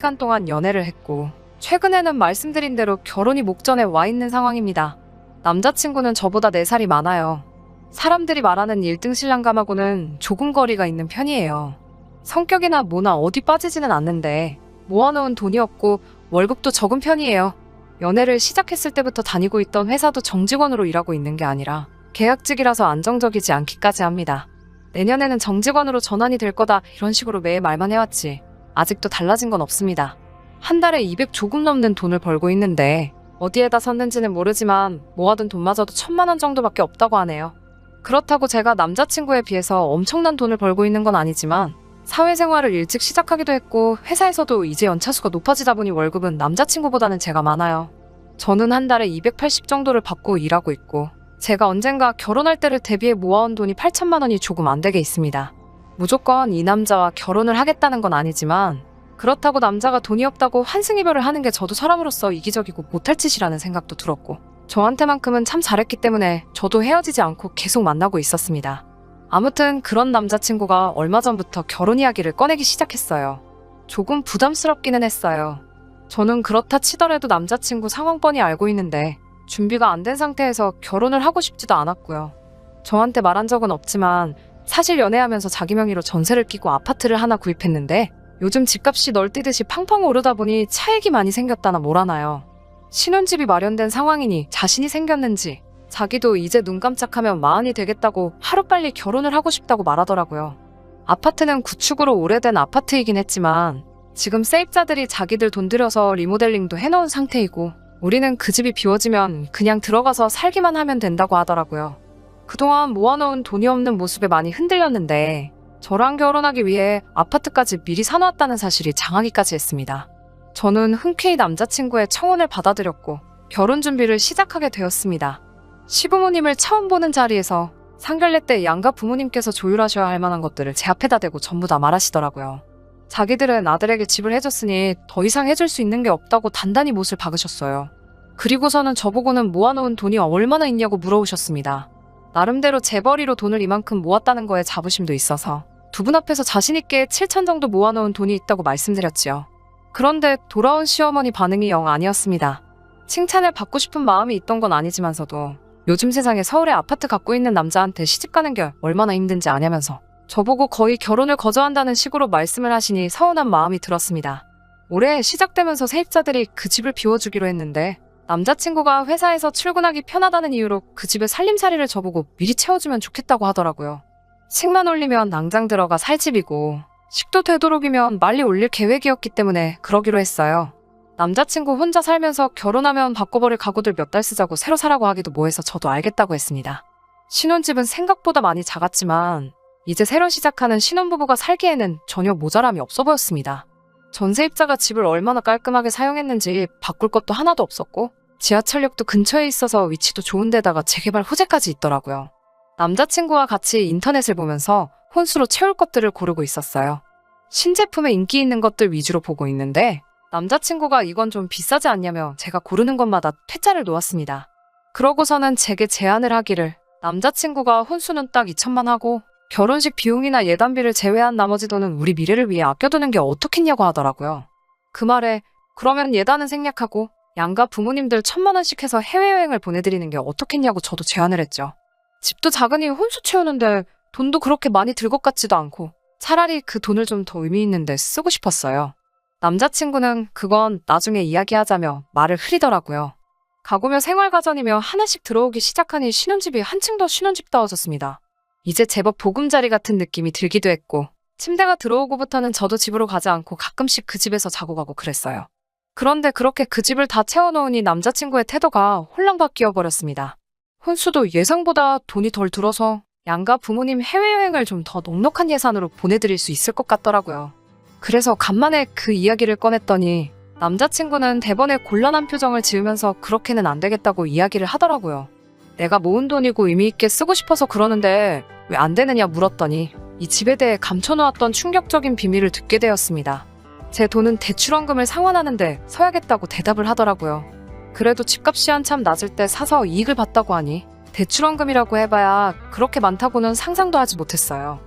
시간 동안 연애를 했고 최근에는 말씀드린 대로 결혼이 목전에 와 있는 상황입니다. 남자친구는 저보다 4살이 많아요. 사람들이 말하는 1등 신랑감하고는 조금 거리가 있는 편이에요. 성격이나 뭐나 어디 빠지지는 않는데 모아놓은 돈이 없고 월급도 적은 편이에요. 연애를 시작했을 때부터 다니고 있던 회사도 정직원으로 일하고 있는 게 아니라 계약직이라서 안정적이지 않기까지 합니다. 내년에는 정직원으로 전환이 될 거다 이런 식으로 매일 말만 해왔지 아직도 달라진 건 없습니다. 한 달에 200 조금 넘는 돈을 벌고 있는데 어디에다 썼는지는 모르지만 모아둔 돈마저도 1000만 원 정도밖에 없다고 하네요. 그렇다고 제가 남자친구에 비해서 엄청난 돈을 벌고 있는 건 아니지만 사회생활을 일찍 시작하기도 했고 회사에서도 이제 연차수가 높아지다 보니 월급은 남자친구보다는 제가 많아요. 저는 한 달에 280 정도를 받고 일하고 있고 제가 언젠가 결혼할 때를 대비해 모아온 돈이 8천만 원이 조금 안 되게 있습니다. 무조건 이 남자와 결혼을 하겠다는 건 아니지만 그렇다고 남자가 돈이 없다고 환승이별을 하는 게 저도 사람으로서 이기적이고 못할 짓이라는 생각도 들었고 저한테만큼은 참 잘했기 때문에 저도 헤어지지 않고 계속 만나고 있었습니다. 아무튼 그런 남자친구가 얼마 전부터 결혼 이야기를 꺼내기 시작했어요. 조금 부담스럽기는 했어요. 저는 그렇다 치더라도 남자친구 상황 뻔히 알고 있는데 준비가 안 된 상태에서 결혼을 하고 싶지도 않았고요. 저한테 말한 적은 없지만 사실 연애하면서 자기 명의로 전세를 끼고 아파트를 하나 구입했는데 요즘 집값이 널뛰듯이 팡팡 오르다 보니 차익이 많이 생겼다나 뭐라나요. 신혼집이 마련된 상황이니 자신이 생겼는지 자기도 이제 눈 깜짝하면 마흔이 되겠다고 하루빨리 결혼을 하고 싶다고 말하더라고요. 아파트는 구축으로 오래된 아파트이긴 했지만 지금 세입자들이 자기들 돈 들여서 리모델링도 해놓은 상태이고 우리는 그 집이 비워지면 그냥 들어가서 살기만 하면 된다고 하더라고요. 그동안 모아놓은 돈이 없는 모습에 많이 흔들렸는데 저랑 결혼하기 위해 아파트까지 미리 사놓았다는 사실이 장하기까지 했습니다. 저는 흔쾌히 남자친구의 청혼을 받아들였고 결혼 준비를 시작하게 되었습니다. 시부모님을 처음 보는 자리에서 상견례 때 양가 부모님께서 조율하셔야 할 만한 것들을 제 앞에다 대고 전부 다 말하시더라고요. 자기들은 아들에게 집을 해줬으니 더 이상 해줄 수 있는 게 없다고 단단히 못을 박으셨어요. 그리고서는 저보고는 모아놓은 돈이 얼마나 있냐고 물어오셨습니다. 나름대로 재벌이로 돈을 이만큼 모았다는 거에 자부심도 있어서 두 분 앞에서 자신있게 7천 정도 모아놓은 돈이 있다고 말씀드렸지요. 그런데 돌아온 시어머니 반응이 영 아니었습니다. 칭찬을 받고 싶은 마음이 있던 건 아니지만서도 요즘 세상에 서울에 아파트 갖고 있는 남자한테 시집가는 게 얼마나 힘든지 아냐면서 저보고 거의 결혼을 거저한다는 식으로 말씀을 하시니 서운한 마음이 들었습니다. 올해 시작되면서 세입자들이 그 집을 비워주기로 했는데 남자친구가 회사에서 출근하기 편하다는 이유로 그 집에 살림살이를 저보고 미리 채워주면 좋겠다고 하더라고요. 식만 올리면 낭장 들어가 살 집이고 식도 되도록이면 빨리 올릴 계획이었기 때문에 그러기로 했어요. 남자친구 혼자 살면서 결혼하면 바꿔버릴 가구들 몇 달 쓰자고 새로 사라고 하기도 뭐해서 저도 알겠다고 했습니다. 신혼집은 생각보다 많이 작았지만 이제 새로 시작하는 신혼부부가 살기에는 전혀 모자람이 없어 보였습니다. 전세입자가 집을 얼마나 깔끔하게 사용했는지 바꿀 것도 하나도 없었고 지하철역도 근처에 있어서 위치도 좋은 데다가 재개발 호재까지 있더라고요. 남자친구와 같이 인터넷을 보면서 혼수로 채울 것들을 고르고 있었어요. 신제품에 인기 있는 것들 위주로 보고 있는데 남자친구가 이건 좀 비싸지 않냐며 제가 고르는 것마다 퇴짜를 놓았습니다. 그러고서는 제게 제안을 하기를 남자친구가 혼수는 딱 2천만 하고 결혼식 비용이나 예단비를 제외한 나머지 돈은 우리 미래를 위해 아껴두는 게 어떻겠냐고 하더라고요. 그 말에 그러면 예단은 생략하고 양가 부모님들 1000만 원씩 해서 해외여행을 보내드리는 게 어떻겠냐고 저도 제안을 했죠. 집도 작으니 혼수 채우는데 돈도 그렇게 많이 들 것 같지도 않고 차라리 그 돈을 좀 더 의미 있는 데 쓰고 싶었어요. 남자친구는 그건 나중에 이야기하자며 말을 흐리더라고요. 가구며 생활가전이며 하나씩 들어오기 시작하니 신혼집이 한층 더 신혼집다워졌습니다. 이제 제법 보금자리 같은 느낌이 들기도 했고 침대가 들어오고부터는 저도 집으로 가지 않고 가끔씩 그 집에서 자고 가고 그랬어요. 그런데 그렇게 그 집을 다 채워놓으니 남자친구의 태도가 홀랑 바뀌어버렸습니다. 혼수도 예상보다 돈이 덜 들어서 양가 부모님 해외여행을 좀 더 넉넉한 예산으로 보내드릴 수 있을 것 같더라고요. 그래서 간만에 그 이야기를 꺼냈더니 남자친구는 대번에 곤란한 표정을 지으면서 그렇게는 안 되겠다고 이야기를 하더라고요. 내가 모은 돈이고 의미있게 쓰고 싶어서 그러는데 왜 안 되느냐 물었더니 이 집에 대해 감춰놓았던 충격적인 비밀을 듣게 되었습니다. 제 돈은 대출원금을 상환하는데 써야겠다고 대답을 하더라고요. 그래도 집값이 한참 낮을 때 사서 이익을 봤다고 하니 대출원금이라고 해봐야 그렇게 많다고는 상상도 하지 못했어요.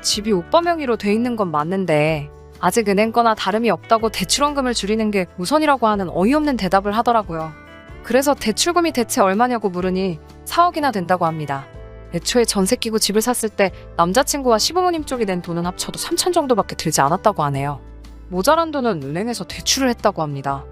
집이 오빠 명의로 돼 있는 건 맞는데 아직 은행 거나 다름이 없다고 대출원금을 줄이는 게 우선이라고 하는 어이없는 대답을 하더라고요. 그래서 대출금이 대체 얼마냐고 물으니 4억이나 된다고 합니다. 애초에 전세 끼고 집을 샀을 때 남자친구와 시부모님 쪽이 낸 돈은 합쳐도 3천 정도밖에 들지 않았다고 하네요. 모자란 돈은 은행에서 대출을 했다고 합니다.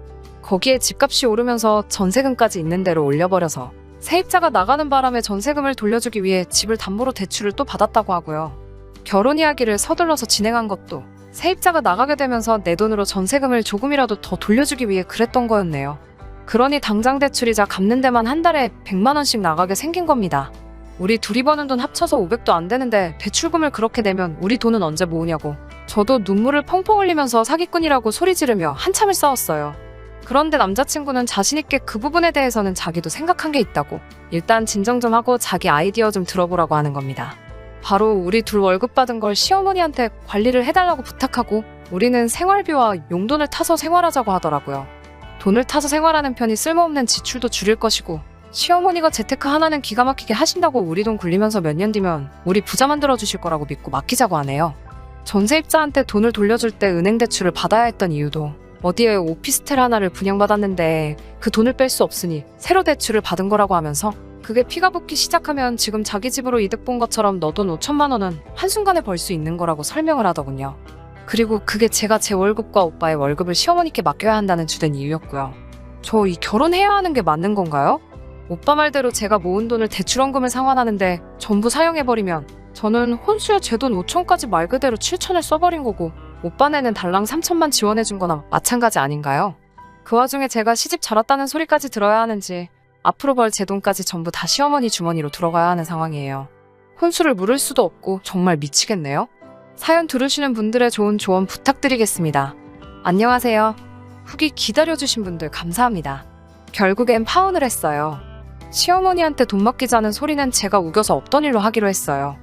거기에 집값이 오르면서 전세금까지 있는 대로 올려버려서 세입자가 나가는 바람에 전세금을 돌려주기 위해 집을 담보로 대출을 또 받았다고 하고요. 결혼 이야기를 서둘러서 진행한 것도 세입자가 나가게 되면서 내 돈으로 전세금을 조금이라도 더 돌려주기 위해 그랬던 거였네요. 그러니 당장 대출이자 갚는 데만 한 달에 100만 원씩 나가게 생긴 겁니다. 우리 둘이 버는 돈 합쳐서 500도 안 되는데 대출금을 그렇게 내면 우리 돈은 언제 모으냐고. 저도 눈물을 펑펑 흘리면서 사기꾼이라고 소리 지르며 한참을 싸웠어요. 그런데 남자친구는 자신있게 그 부분에 대해서는 자기도 생각한 게 있다고, 일단 진정 좀 하고 자기 아이디어 좀 들어보라고 하는 겁니다. 바로 우리 둘 월급 받은 걸 시어머니한테 관리를 해달라고 부탁하고 우리는 생활비와 용돈을 타서 생활하자고 하더라고요. 돈을 타서 생활하는 편이 쓸모없는 지출도 줄일 것이고, 시어머니가 재테크 하나는 기가 막히게 하신다고 우리 돈 굴리면서 몇 년 뒤면 우리 부자 만들어 주실 거라고 믿고 맡기자고 하네요. 전세입자한테 돈을 돌려줄 때 은행 대출을 받아야 했던 이유도 어디에 오피스텔 하나를 분양받았는데 그 돈을 뺄 수 없으니 새로 대출을 받은 거라고 하면서, 그게 피가 붙기 시작하면 지금 자기 집으로 이득 본 것처럼 너 돈 5천만 원은 한순간에 벌 수 있는 거라고 설명을 하더군요. 그리고 그게 제가 제 월급과 오빠의 월급을 시어머니께 맡겨야 한다는 주된 이유였고요. 저 이 결혼해야 하는 게 맞는 건가요? 오빠 말대로 제가 모은 돈을 대출원금을 상환하는데 전부 사용해버리면 저는 혼수에 제 돈 5천까지 말 그대로 7천을 써버린 거고, 오빠네는 달랑 3천만 지원해준 거나 마찬가지 아닌가요? 그 와중에 제가 시집 잘 왔다는 소리까지 들어야 하는지 앞으로 벌 제 돈까지 전부 다 시어머니 주머니로 들어가야 하는 상황이에요. 혼수를 물을 수도 없고 정말 미치겠네요. 사연 들으시는 분들의 좋은 조언 부탁드리겠습니다. 안녕하세요. 후기 기다려주신 분들 감사합니다. 결국엔 파혼을 했어요. 시어머니한테 돈 맡기자는 소리는 제가 우겨서 없던 일로 하기로 했어요.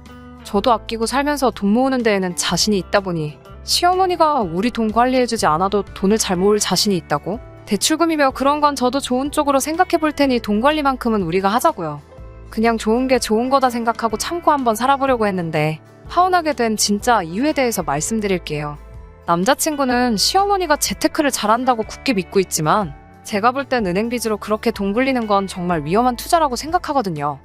저도 아끼고 살면서 돈 모으는 데에는 자신이 있다 보니 시어머니가 우리 돈 관리해주지 않아도 돈을 잘 모을 자신이 있다고? 대출금이며 그런 건 저도 좋은 쪽으로 생각해 볼 테니 돈 관리만큼은 우리가 하자고요. 그냥 좋은 게 좋은 거다 생각하고 참고 한번 살아보려고 했는데, 파혼하게 된 진짜 이유에 대해서 말씀드릴게요. 남자친구는 시어머니가 재테크를 잘한다고 굳게 믿고 있지만 제가 볼 땐 은행 빚으로 그렇게 돈 굴리는 건 정말 위험한 투자라고 생각하거든요.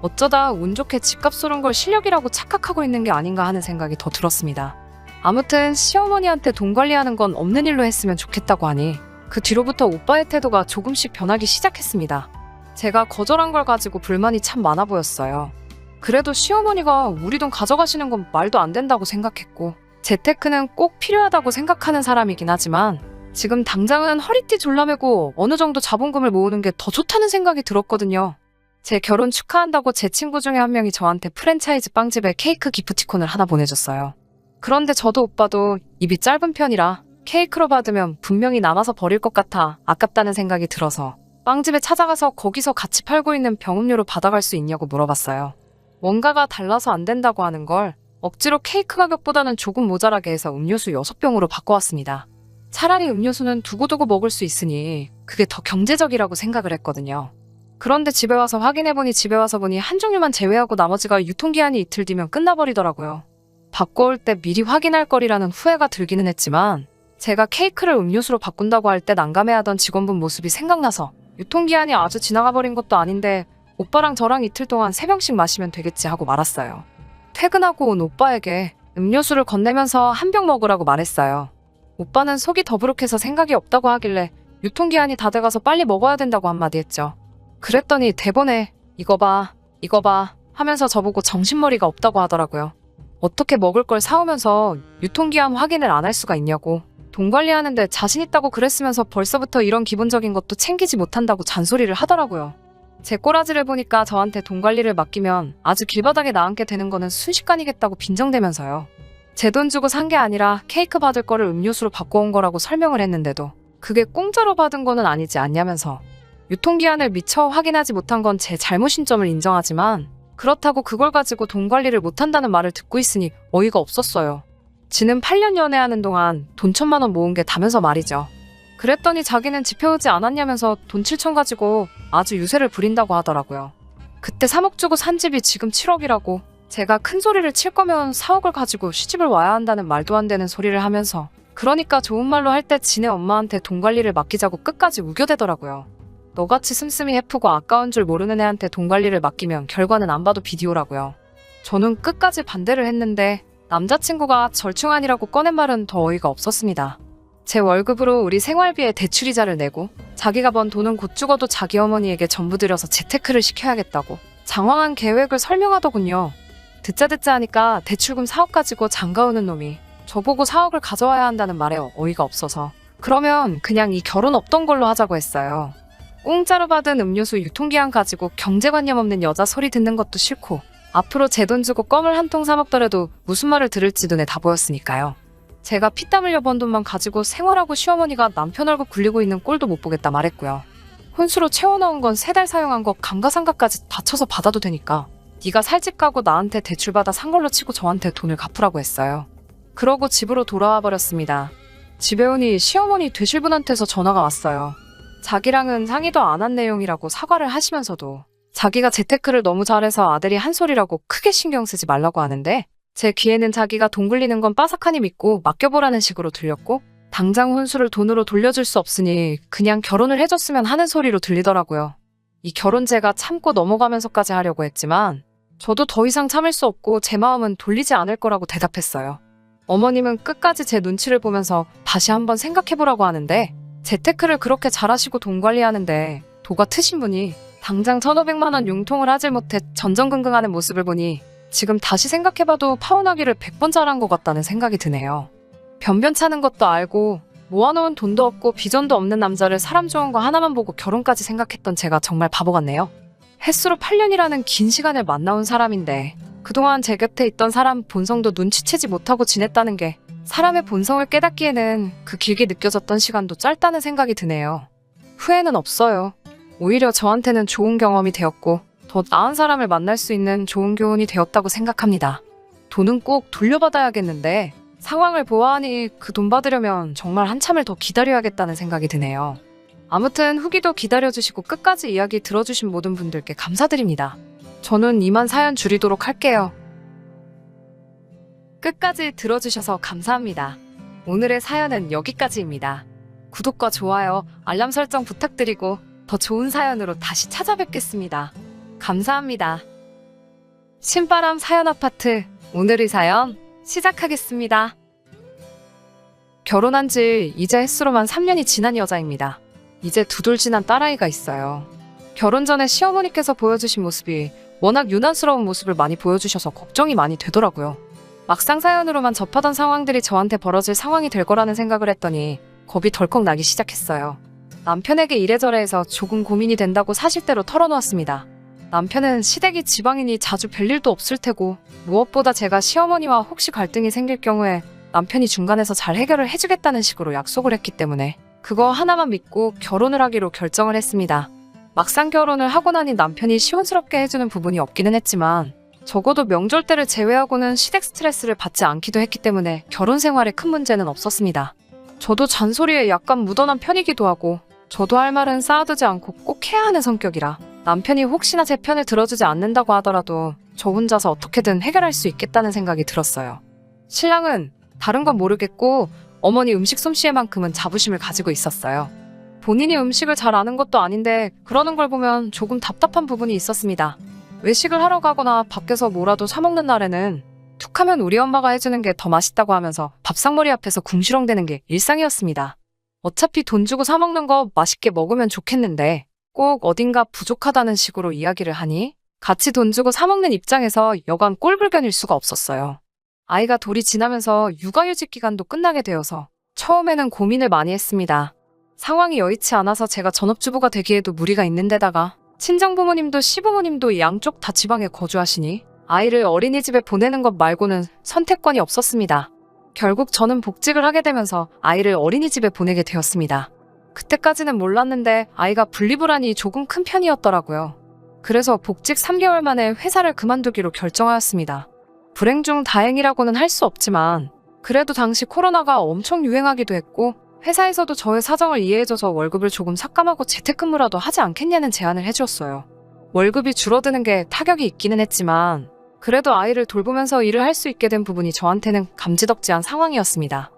어쩌다 운 좋게 집값 오른 걸 실력이라고 착각하고 있는 게 아닌가 하는 생각이 더 들었습니다. 아무튼 시어머니한테 돈 관리하는 건 없는 일로 했으면 좋겠다고 하니 그 뒤로부터 오빠의 태도가 조금씩 변하기 시작했습니다. 제가 거절한 걸 가지고 불만이 참 많아 보였어요. 그래도 시어머니가 우리 돈 가져가시는 건 말도 안 된다고 생각했고, 재테크는 꼭 필요하다고 생각하는 사람이긴 하지만 지금 당장은 허리띠 졸라매고 어느 정도 자본금을 모으는 게 더 좋다는 생각이 들었거든요. 제 결혼 축하한다고 제 친구 중에 한 명이 저한테 프랜차이즈 빵집에 케이크 기프티콘을 하나 보내줬어요. 그런데 저도 오빠도 입이 짧은 편이라 케이크로 받으면 분명히 남아서 버릴 것 같아 아깝다는 생각이 들어서 빵집에 찾아가서 거기서 같이 팔고 있는 병음료로 받아갈 수 있냐고 물어봤어요. 뭔가가 달라서 안 된다고 하는 걸 억지로 케이크 가격보다는 조금 모자라게 해서 음료수 6병으로 바꿔왔습니다. 차라리 음료수는 두고두고 먹을 수 있으니 그게 더 경제적이라고 생각을 했거든요. 그런데 집에 와서 보니 한 종류만 제외하고 나머지가 유통기한이 이틀 뒤면 끝나버리더라고요. 바꿔올 때 미리 확인할 거리라는 후회가 들기는 했지만 제가 케이크를 음료수로 바꾼다고 할 때 난감해하던 직원분 모습이 생각나서 유통기한이 아주 지나가 버린 것도 아닌데 오빠랑 저랑 이틀 동안 3병씩 마시면 되겠지 하고 말았어요. 퇴근하고 온 오빠에게 음료수를 건네면서 한 병 먹으라고 말했어요. 오빠는 속이 더부룩해서 생각이 없다고 하길래 유통기한이 다 돼가서 빨리 먹어야 된다고 한마디 했죠. 그랬더니 대본에 이거 봐 하면서 저보고 정신머리가 없다고 하더라고요. 어떻게 먹을 걸 사오면서 유통기한 확인을 안 할 수가 있냐고. 돈 관리하는데 자신 있다고 그랬으면서 벌써부터 이런 기본적인 것도 챙기지 못한다고 잔소리를 하더라고요. 제 꼬라지를 보니까 저한테 돈 관리를 맡기면 아주 길바닥에 나앉게 되는 거는 순식간이겠다고 빈정대면서요. 제 돈 주고 산 게 아니라 케이크 받을 거를 음료수로 바꿔온 거라고 설명을 했는데도 그게 공짜로 받은 거는 아니지 않냐면서, 유통기한을 미처 확인하지 못한 건 제 잘못인 점을 인정하지만 그렇다고 그걸 가지고 돈 관리를 못한다는 말을 듣고 있으니 어이가 없었어요. 지는 8년 연애하는 동안 돈 1,000만 원 모은 게 다면서 말이죠. 그랬더니 자기는 집해오지 않았냐면서 돈 7천 가지고 아주 유세를 부린다고 하더라고요. 그때 3억 주고 산 집이 지금 7억이라고, 제가 큰 소리를 칠 거면 4억을 가지고 시집을 와야 한다는 말도 안 되는 소리를 하면서 그러니까 좋은 말로 할 때 지네 엄마한테 돈 관리를 맡기자고 끝까지 우겨대더라고요. 너같이 씀씀이 해프고 아까운 줄 모르는 애한테 돈 관리를 맡기면 결과는 안 봐도 비디오라고요. 저는 끝까지 반대를 했는데 남자친구가 절충안이라고 꺼낸 말은 더 어이가 없었습니다. 제 월급으로 우리 생활비에 대출이자를 내고 자기가 번 돈은 곧 죽어도 자기 어머니에게 전부 들여서 재테크를 시켜야겠다고 장황한 계획을 설명하더군요. 듣자 하니까 대출금 4억 가지고 장가오는 놈이 저보고 4억을 가져와야 한다는 말에 어이가 없어서 그러면 그냥 이 결혼 없던 걸로 하자고 했어요. 공짜로 받은 음료수 유통기한 가지고 경제관념 없는 여자 소리 듣는 것도 싫고 앞으로 제 돈 주고 껌을 한 통 사 먹더라도 무슨 말을 들을지 눈에 다 보였으니까요. 제가 피땀 흘려 번 돈만 가지고 생활하고 시어머니가 남편 얼굴 굴리고 있는 꼴도 못 보겠다 말했고요. 혼수로 채워넣은 건 3달 사용한 거 감가상각까지 다 쳐서 받아도 되니까 네가 살 집 가고 나한테 대출받아 산 걸로 치고 저한테 돈을 갚으라고 했어요. 그러고 집으로 돌아와 버렸습니다. 집에 오니 시어머니 되실 분한테서 전화가 왔어요. 자기랑은 상의도 안 한 내용이라고 사과를 하시면서도 자기가 재테크를 너무 잘해서 아들이 한 소리라고 크게 신경 쓰지 말라고 하는데 제 귀에는 자기가 돈 굴리는 건 빠삭하니 믿고 맡겨보라는 식으로 들렸고 당장 혼수를 돈으로 돌려줄 수 없으니 그냥 결혼을 해줬으면 하는 소리로 들리더라고요. 이 결혼제가 참고 넘어가면서까지 하려고 했지만 저도 더 이상 참을 수 없고 제 마음은 돌리지 않을 거라고 대답했어요. 어머님은 끝까지 제 눈치를 보면서 다시 한번 생각해보라고 하는데 재테크를 그렇게 잘하시고 돈 관리하는데 도가 트신 분이 당장 1,500만 원 융통을 하질 못해 전전긍긍하는 모습을 보니 지금 다시 생각해봐도 파혼하기를 100번 잘한 것 같다는 생각이 드네요. 변변찮은 것도 알고 모아놓은 돈도 없고 비전도 없는 남자를 사람 좋은 거 하나만 보고 결혼까지 생각했던 제가 정말 바보 같네요. 횟수로 8년이라는 긴 시간을 만나온 사람인데 그동안 제 곁에 있던 사람 본성도 눈치채지 못하고 지냈다는 게 사람의 본성을 깨닫기에는 그 길게 느껴졌던 시간도 짧다는 생각이 드네요. 후회는 없어요. 오히려 저한테는 좋은 경험이 되었고 더 나은 사람을 만날 수 있는 좋은 교훈이 되었다고 생각합니다. 돈은 꼭 돌려받아야겠는데 상황을 보아하니 그 돈 받으려면 정말 한참을 더 기다려야겠다는 생각이 드네요. 아무튼 후기도 기다려주시고 끝까지 이야기 들어주신 모든 분들께 감사드립니다. 저는 이만 사연 줄이도록 할게요. 끝까지 들어주셔서 감사합니다. 오늘의 사연은 여기까지입니다. 구독과 좋아요, 알람 설정 부탁드리고 더 좋은 사연으로 다시 찾아뵙겠습니다. 감사합니다. 신바람 사연 아파트, 오늘의 사연 시작하겠습니다. 결혼한 지 이제 햇수로만 3년이 지난 여자입니다. 이제 2돌 지난 딸아이가 있어요. 결혼 전에 시어머니께서 보여주신 모습이 워낙 유난스러운 모습을 많이 보여주셔서 걱정이 많이 되더라고요. 막상 사연으로만 접하던 상황들이 저한테 벌어질 상황이 될 거라는 생각을 했더니 겁이 덜컥 나기 시작했어요. 남편에게 이래저래 해서 조금 고민이 된다고 사실대로 털어놓았습니다. 남편은 시댁이 지방이니 자주 뵐 일도 없을 테고 무엇보다 제가 시어머니와 혹시 갈등이 생길 경우에 남편이 중간에서 잘 해결을 해주겠다는 식으로 약속을 했기 때문에 그거 하나만 믿고 결혼을 하기로 결정을 했습니다. 막상 결혼을 하고 나니 남편이 시원스럽게 해주는 부분이 없기는 했지만 적어도 명절 때를 제외하고는 시댁 스트레스를 받지 않기도 했기 때문에 결혼 생활에 큰 문제는 없었습니다. 저도 잔소리에 약간 묻어난 편이기도 하고 저도 할 말은 쌓아두지 않고 꼭 해야 하는 성격이라 남편이 혹시나 제 편을 들어주지 않는다고 하더라도 저 혼자서 어떻게든 해결할 수 있겠다는 생각이 들었어요. 신랑은 다른 건 모르겠고 어머니 음식 솜씨에만큼은 자부심을 가지고 있었어요. 본인이 음식을 잘 아는 것도 아닌데 그러는 걸 보면 조금 답답한 부분이 있었습니다. 외식을 하러 가거나 밖에서 뭐라도 사 먹는 날에는 툭하면 우리 엄마가 해주는 게 더 맛있다고 하면서 밥상머리 앞에서 궁시렁대는 게 일상이었습니다. 어차피 돈 주고 사 먹는 거 맛있게 먹으면 좋겠는데 꼭 어딘가 부족하다는 식으로 이야기를 하니 같이 돈 주고 사 먹는 입장에서 여간 꼴불견일 수가 없었어요. 아이가 돌이 지나면서 육아휴직 기간도 끝나게 되어서 처음에는 고민을 많이 했습니다. 상황이 여의치 않아서 제가 전업주부가 되기에도 무리가 있는 데다가 친정부모님도 시부모님도 양쪽 다 지방에 거주하시니 아이를 어린이집에 보내는 것 말고는 선택권이 없었습니다. 결국 저는 복직을 하게 되면서 아이를 어린이집에 보내게 되었습니다. 그때까지는 몰랐는데 아이가 분리불안이 조금 큰 편이었더라고요. 그래서 복직 3개월 만에 회사를 그만두기로 결정하였습니다. 불행 중 다행이라고는 할 수 없지만 그래도 당시 코로나가 엄청 유행하기도 했고 회사에서도 저의 사정을 이해해줘서 월급을 조금 삭감하고 재택근무라도 하지 않겠냐는 제안을 해주었어요. 월급이 줄어드는 게 타격이 있기는 했지만 그래도 아이를 돌보면서 일을 할 수 있게 된 부분이 저한테는 감지덕지한 상황이었습니다.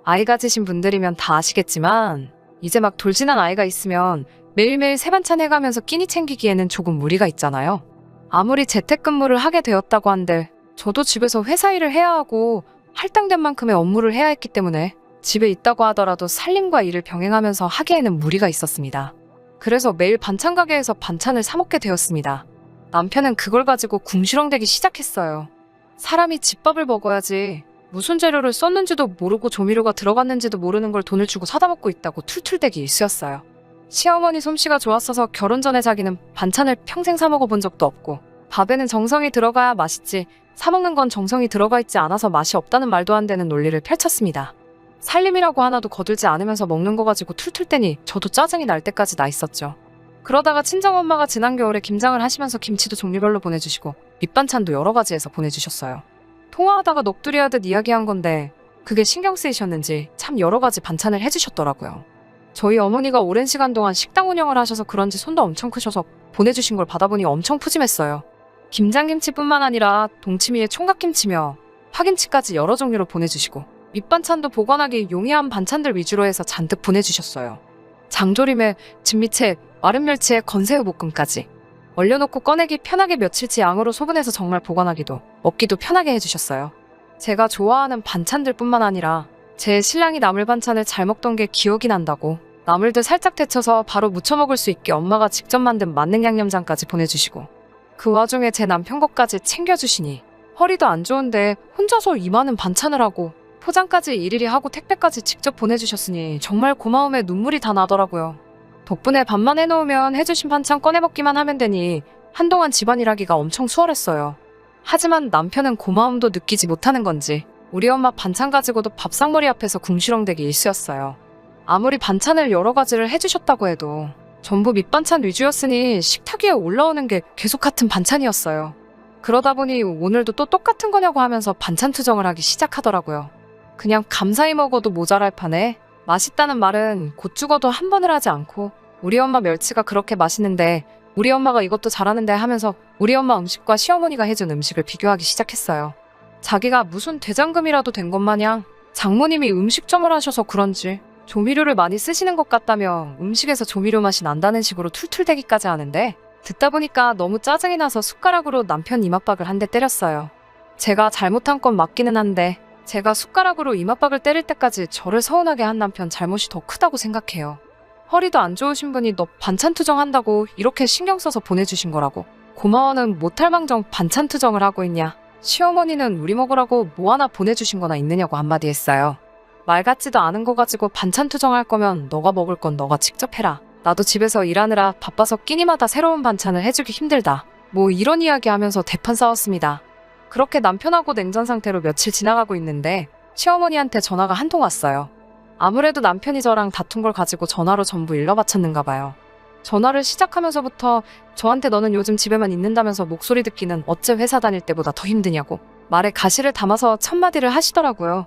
아이 가지신 분들이면 다 아시겠지만 이제 막 돌진한 아이가 있으면 매일매일 새 반찬 해가면서 끼니 챙기기에는 조금 무리가 있잖아요. 아무리 재택근무를 하게 되었다고 한들 저도 집에서 회사 일을 해야 하고 할당된 만큼의 업무를 해야 했기 때문에 집에 있다고 하더라도 살림과 일을 병행하면서 하기에는 무리가 있었습니다. 그래서 매일 반찬 가게에서 반찬을 사 먹게 되었습니다. 남편은 그걸 가지고 궁시렁대기 시작했어요. 사람이 집밥을 먹어야지 무슨 재료를 썼는지도 모르고 조미료가 들어갔는지도 모르는 걸 돈을 주고 사다 먹고 있다고 툴툴대기 일쑤였어요. 시어머니 솜씨가 좋았어서 결혼 전에 자기는 반찬을 평생 사 먹어본 적도 없고 밥에는 정성이 들어가야 맛있지 사 먹는 건 정성이 들어가 있지 않아서 맛이 없다는 말도 안 되는 논리를 펼쳤습니다. 살림이라고 하나도 거들지 않으면서 먹는 거 가지고 툴툴대니 저도 짜증이 날 때까지 나 있었죠. 그러다가 친정엄마가 지난 겨울에 김장을 하시면서 김치도 종류별로 보내주시고 밑반찬도 여러 가지 해서 보내주셨어요. 통화하다가 넋두리 하듯 이야기한 건데 그게 신경 쓰이셨는지 참 여러 가지 반찬을 해주셨더라고요. 저희 어머니가 오랜 시간 동안 식당 운영을 하셔서 그런지 손도 엄청 크셔서 보내주신 걸 받아보니 엄청 푸짐했어요. 김장김치뿐만 아니라 동치미에 총각김치며 파김치까지 여러 종류로 보내주시고 밑반찬도 보관하기 용이한 반찬들 위주로 해서 잔뜩 보내주셨어요. 장조림에 진미채, 마른 멸치에 건새우 볶음까지 얼려놓고 꺼내기 편하게 며칠치 양으로 소분해서 정말 보관하기도 먹기도 편하게 해주셨어요. 제가 좋아하는 반찬들 뿐만 아니라 제 신랑이 나물 반찬을 잘 먹던 게 기억이 난다고 나물들 살짝 데쳐서 바로 무쳐 먹을 수 있게 엄마가 직접 만든 만능 양념장까지 보내주시고 그 와중에 제 남편 것까지 챙겨주시니 허리도 안 좋은데 혼자서 이 많은 반찬을 하고 포장까지 일일이 하고 택배까지 직접 보내주셨으니 정말 고마움에 눈물이 다 나더라고요. 덕분에 밥만 해놓으면 해주신 반찬 꺼내 먹기만 하면 되니 한동안 집안일 하기가 엄청 수월했어요. 하지만 남편은 고마움도 느끼지 못하는 건지 우리 엄마 반찬 가지고도 밥상머리 앞에서 궁시렁대기 일쑤였어요. 아무리 반찬을 여러 가지를 해주셨다고 해도 전부 밑반찬 위주였으니 식탁 위에 올라오는 게 계속 같은 반찬이었어요. 그러다 보니 오늘도 또 똑같은 거냐고 하면서 반찬 투정을 하기 시작하더라고요. 그냥 감사히 먹어도 모자랄 판에 맛있다는 말은 곧 죽어도 한 번을 하지 않고 우리 엄마 멸치가 그렇게 맛있는데 우리 엄마가 이것도 잘하는데 하면서 우리 엄마 음식과 시어머니가 해준 음식을 비교하기 시작했어요. 자기가 무슨 대장금이라도 된 것 마냥 장모님이 음식점을 하셔서 그런지 조미료를 많이 쓰시는 것 같다며 음식에서 조미료 맛이 난다는 식으로 툴툴대기까지 하는데 듣다 보니까 너무 짜증이 나서 숟가락으로 남편 이맛박을 한 대 때렸어요. 제가 잘못한 건 맞기는 한데 제가 숟가락으로 이맛박을 때릴 때까지 저를 서운하게 한 남편 잘못이 더 크다고 생각해요. 허리도 안 좋으신 분이 너 반찬 투정한다고 이렇게 신경 써서 보내주신 거라고. 고마워는 못할 망정 반찬 투정을 하고 있냐. 시어머니는 우리 먹으라고 뭐 하나 보내주신 거나 있느냐고 한마디 했어요. 말 같지도 않은 거 가지고 반찬 투정할 거면 너가 먹을 건 너가 직접 해라. 나도 집에서 일하느라 바빠서 끼니마다 새로운 반찬을 해주기 힘들다. 뭐 이런 이야기 하면서 대판 싸웠습니다. 그렇게 남편하고 냉전 상태로 며칠 지나가고 있는데 시어머니한테 전화가 한 통 왔어요. 아무래도 남편이 저랑 다툰 걸 가지고 전화로 전부 일러바쳤는가 봐요. 전화를 시작하면서부터 저한테 너는 요즘 집에만 있는다면서 목소리 듣기는 어째 회사 다닐 때보다 더 힘드냐고 말에 가시를 담아서 첫마디를 하시더라고요.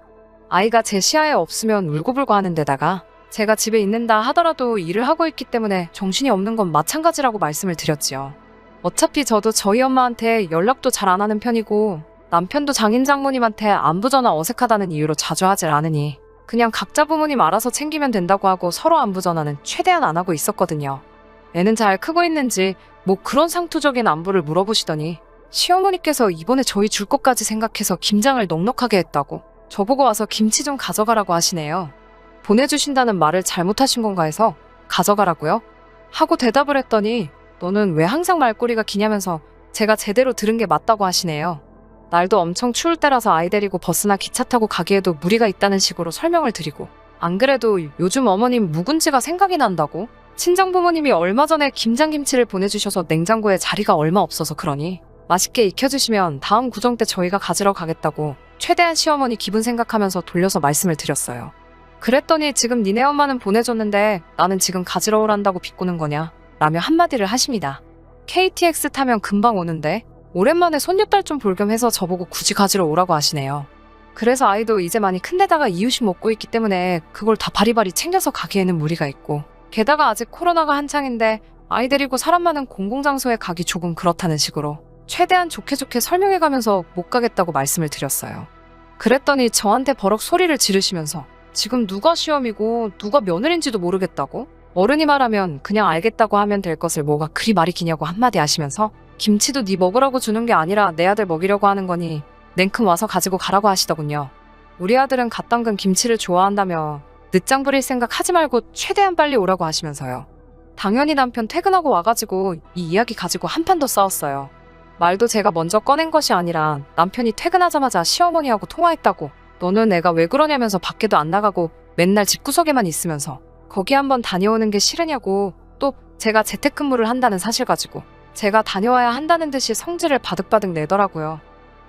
아이가 제 시야에 없으면 울고불고 하는 데다가 제가 집에 있는다 하더라도 일을 하고 있기 때문에 정신이 없는 건 마찬가지라고 말씀을 드렸지요. 어차피 저도 저희 엄마한테 연락도 잘 안 하는 편이고 남편도 장인 장모님한테 안부 전화 어색하다는 이유로 자주 하질 않으니 그냥 각자 부모님 알아서 챙기면 된다고 하고 서로 안부 전화는 최대한 안 하고 있었거든요. 애는 잘 크고 있는지 뭐 그런 상투적인 안부를 물어보시더니 시어머니께서 이번에 저희 줄 것까지 생각해서 김장을 넉넉하게 했다고 저보고 와서 김치 좀 가져가라고 하시네요. 보내주신다는 말을 잘못하신 건가 해서 가져가라고요? 하고 대답을 했더니 너는 왜 항상 말꼬리가 기냐면서 제가 제대로 들은 게 맞다고 하시네요. 날도 엄청 추울 때라서 아이 데리고 버스나 기차 타고 가기에도 무리가 있다는 식으로 설명을 드리고 안 그래도 요즘 어머님 묵은지가 생각이 난다고 친정부모님이 얼마 전에 김장김치를 보내주셔서 냉장고에 자리가 얼마 없어서 그러니 맛있게 익혀주시면 다음 구정 때 저희가 가지러 가겠다고 최대한 시어머니 기분 생각하면서 돌려서 말씀을 드렸어요. 그랬더니 지금 니네 엄마는 보내줬는데 나는 지금 가지러 오란다고 비꼬는 거냐 라며 한마디를 하십니다. KTX 타면 금방 오는데 오랜만에 손녀딸 좀 볼 겸 해서 저보고 굳이 가지러 오라고 하시네요. 그래서 아이도 이제 많이 큰데다가 이유식 먹고 있기 때문에 그걸 다 바리바리 챙겨서 가기에는 무리가 있고 게다가 아직 코로나가 한창인데 아이 데리고 사람 많은 공공장소에 가기 조금 그렇다는 식으로 최대한 좋게 설명해가면서 못 가겠다고 말씀을 드렸어요. 그랬더니 저한테 버럭 소리를 지르시면서 지금 누가 시험이고 누가 며느리인지도 모르겠다고? 어른이 말하면 그냥 알겠다고 하면 될 것을 뭐가 그리 말이 기냐고 한마디 하시면서 김치도 네 먹으라고 주는 게 아니라 내 아들 먹이려고 하는 거니 냉큼 와서 가지고 가라고 하시더군요. 우리 아들은 갓 담근 김치를 좋아한다며 늦장 부릴 생각 하지 말고 최대한 빨리 오라고 하시면서요. 당연히 남편 퇴근하고 와가지고 이 이야기 가지고 한판 더 싸웠어요. 말도 제가 먼저 꺼낸 것이 아니라 남편이 퇴근하자마자 시어머니하고 통화했다고. 너는 애가 왜 그러냐면서 밖에도 안 나가고 맨날 집구석에만 있으면서 거기 한번 다녀오는 게 싫으냐고. 또 제가 재택근무를 한다는 사실 가지고 제가 다녀와야 한다는 듯이 성질을 바득바득 내더라고요.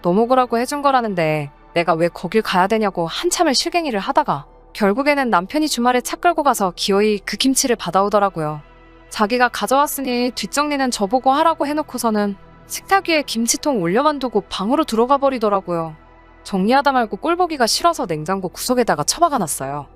너 먹으라고 해준 거라는데 내가 왜 거길 가야 되냐고 한참을 실갱이를 하다가 결국에는 남편이 주말에 차 끌고 가서 기어이 그 김치를 받아오더라고요. 자기가 가져왔으니 뒷정리는 저보고 하라고 해놓고서는 식탁 위에 김치통 올려만 두고 방으로 들어가 버리더라고요. 정리하다 말고 꼴보기가 싫어서 냉장고 구석에다가 처박아놨어요.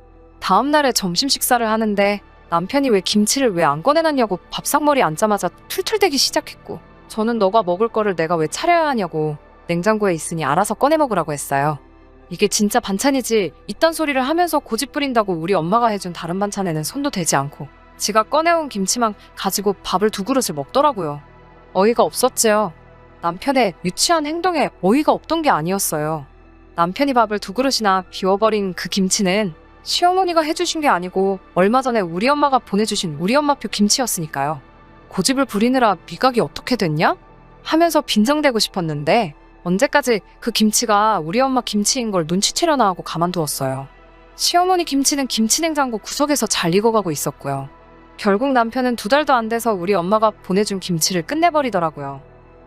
다음날에 점심 식사를 하는데 남편이 왜 김치를 왜 안 꺼내놨냐고 밥상머리 앉자마자 툴툴대기 시작했고, 저는 너가 먹을 거를 내가 왜 차려야 하냐고 냉장고에 있으니 알아서 꺼내 먹으라고 했어요. 이게 진짜 반찬이지 이딴 소리를 하면서 고집 부린다고 우리 엄마가 해준 다른 반찬에는 손도 대지 않고 지가 꺼내온 김치만 가지고 밥을 2그릇을 먹더라고요. 어이가 없었지요. 남편의 유치한 행동에 어이가 없던 게 아니었어요. 남편이 밥을 2그릇이나 비워버린 그 김치는 시어머니가 해주신 게 아니고 얼마 전에 우리 엄마가 보내주신 우리 엄마표 김치였으니까요. 고집을 부리느라 미각이 어떻게 됐냐? 하면서 빈정대고 싶었는데 언제까지 그 김치가 우리 엄마 김치인 걸 눈치채려나 하고 가만두었어요. 시어머니 김치는 김치냉장고 구석에서 잘 익어가고 있었고요. 결국 남편은 2달도 안 돼서 우리 엄마가 보내준 김치를 끝내버리더라고요.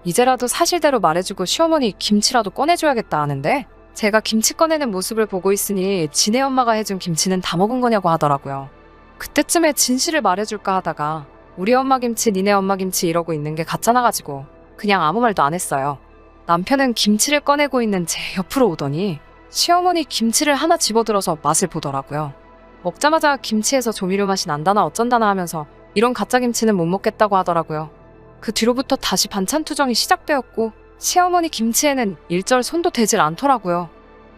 이제라도 사실대로 말해주고 시어머니 김치라도 꺼내줘야겠다 하는데 제가 김치 꺼내는 모습을 보고 있으니 지네 엄마가 해준 김치는 다 먹은 거냐고 하더라고요. 그때쯤에 진실을 말해줄까 하다가 우리 엄마 김치, 니네 엄마 김치 이러고 있는 게 가짜나가지고 그냥 아무 말도 안 했어요. 남편은 김치를 꺼내고 있는 제 옆으로 오더니 시어머니 김치를 하나 집어들어서 맛을 보더라고요. 먹자마자 김치에서 조미료 맛이 난다나 어쩐다나 하면서 이런 가짜 김치는 못 먹겠다고 하더라고요. 그 뒤로부터 다시 반찬 투정이 시작되었고 시어머니 김치에는 일절 손도 대질 않더라고요.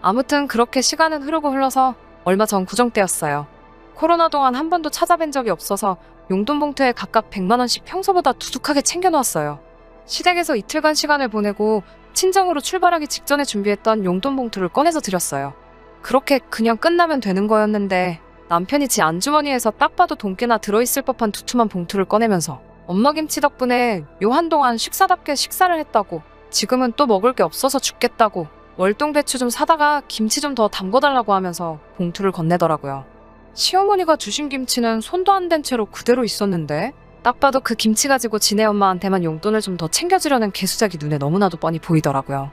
아무튼 그렇게 시간은 흐르고 흘러서 얼마 전 구정 때였어요. 코로나 동안 한 번도 찾아뵌 적이 없어서 용돈 봉투에 각각 100만 원씩 평소보다 두둑하게 챙겨놓았어요. 시댁에서 이틀간 시간을 보내고 친정으로 출발하기 직전에 준비했던 용돈 봉투를 꺼내서 드렸어요. 그렇게 그냥 끝나면 되는 거였는데 남편이 지 안주머니에서 딱 봐도 돈깨나 들어있을 법한 두툼한 봉투를 꺼내면서 엄마 김치 덕분에 요 한동안 식사답게 식사를 했다고, 지금은 또 먹을 게 없어서 죽겠다고 월동 배추 좀 사다가 김치 좀 더 담궈달라고 하면서 봉투를 건네더라고요. 시어머니가 주신 김치는 손도 안 댄 채로 그대로 있었는데 딱 봐도 그 김치 가지고 지네 엄마한테만 용돈을 좀 더 챙겨주려는 개수작이 눈에 너무나도 뻔히 보이더라고요.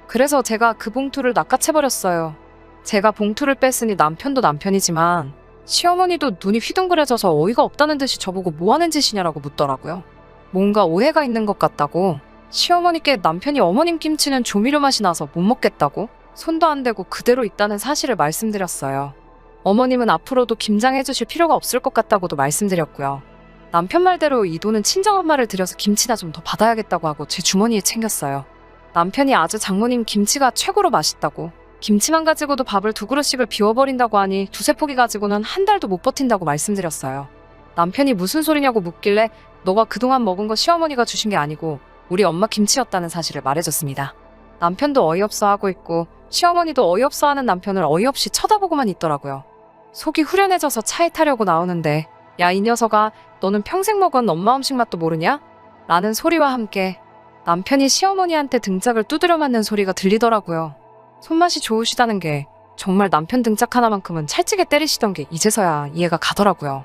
그래서 제가 그 봉투를 낚아채버렸어요. 제가 봉투를 뺐으니 남편도 남편이지만 시어머니도 눈이 휘둥그레져서 어이가 없다는 듯이 저보고 뭐 하는 짓이냐라고 묻더라고요. 뭔가 오해가 있는 것 같다고, 시어머니께 남편이 어머님 김치는 조미료 맛이 나서 못 먹겠다고 손도 안 대고 그대로 있다는 사실을 말씀드렸어요. 어머님은 앞으로도 김장해 주실 필요가 없을 것 같다고도 말씀드렸고요. 남편 말대로 이 돈은 친정엄마를 들여서 김치나 좀 더 받아야겠다고 하고 제 주머니에 챙겼어요. 남편이 아주 장모님 김치가 최고로 맛있다고, 김치만 가지고도 밥을 2그릇씩을 비워버린다고 하니 2-3포기 가지고는 한 달도 못 버틴다고 말씀드렸어요. 남편이 무슨 소리냐고 묻길래 너가 그동안 먹은 거 시어머니가 주신 게 아니고 우리 엄마 김치였다는 사실을 말해줬습니다. 남편도 어이없어 하고 있고 시어머니도 어이없어 하는 남편을 어이없이 쳐다보고만 있더라고요. 속이 후련해져서 차에 타려고 나오는데 야 이 녀석아, 너는 평생 먹은 엄마 음식 맛도 모르냐? 라는 소리와 함께 남편이 시어머니한테 등짝을 두드려 맞는 소리가 들리더라고요. 손맛이 좋으시다는 게 정말 남편 등짝 하나만큼은 찰지게 때리시던 게 이제서야 이해가 가더라고요.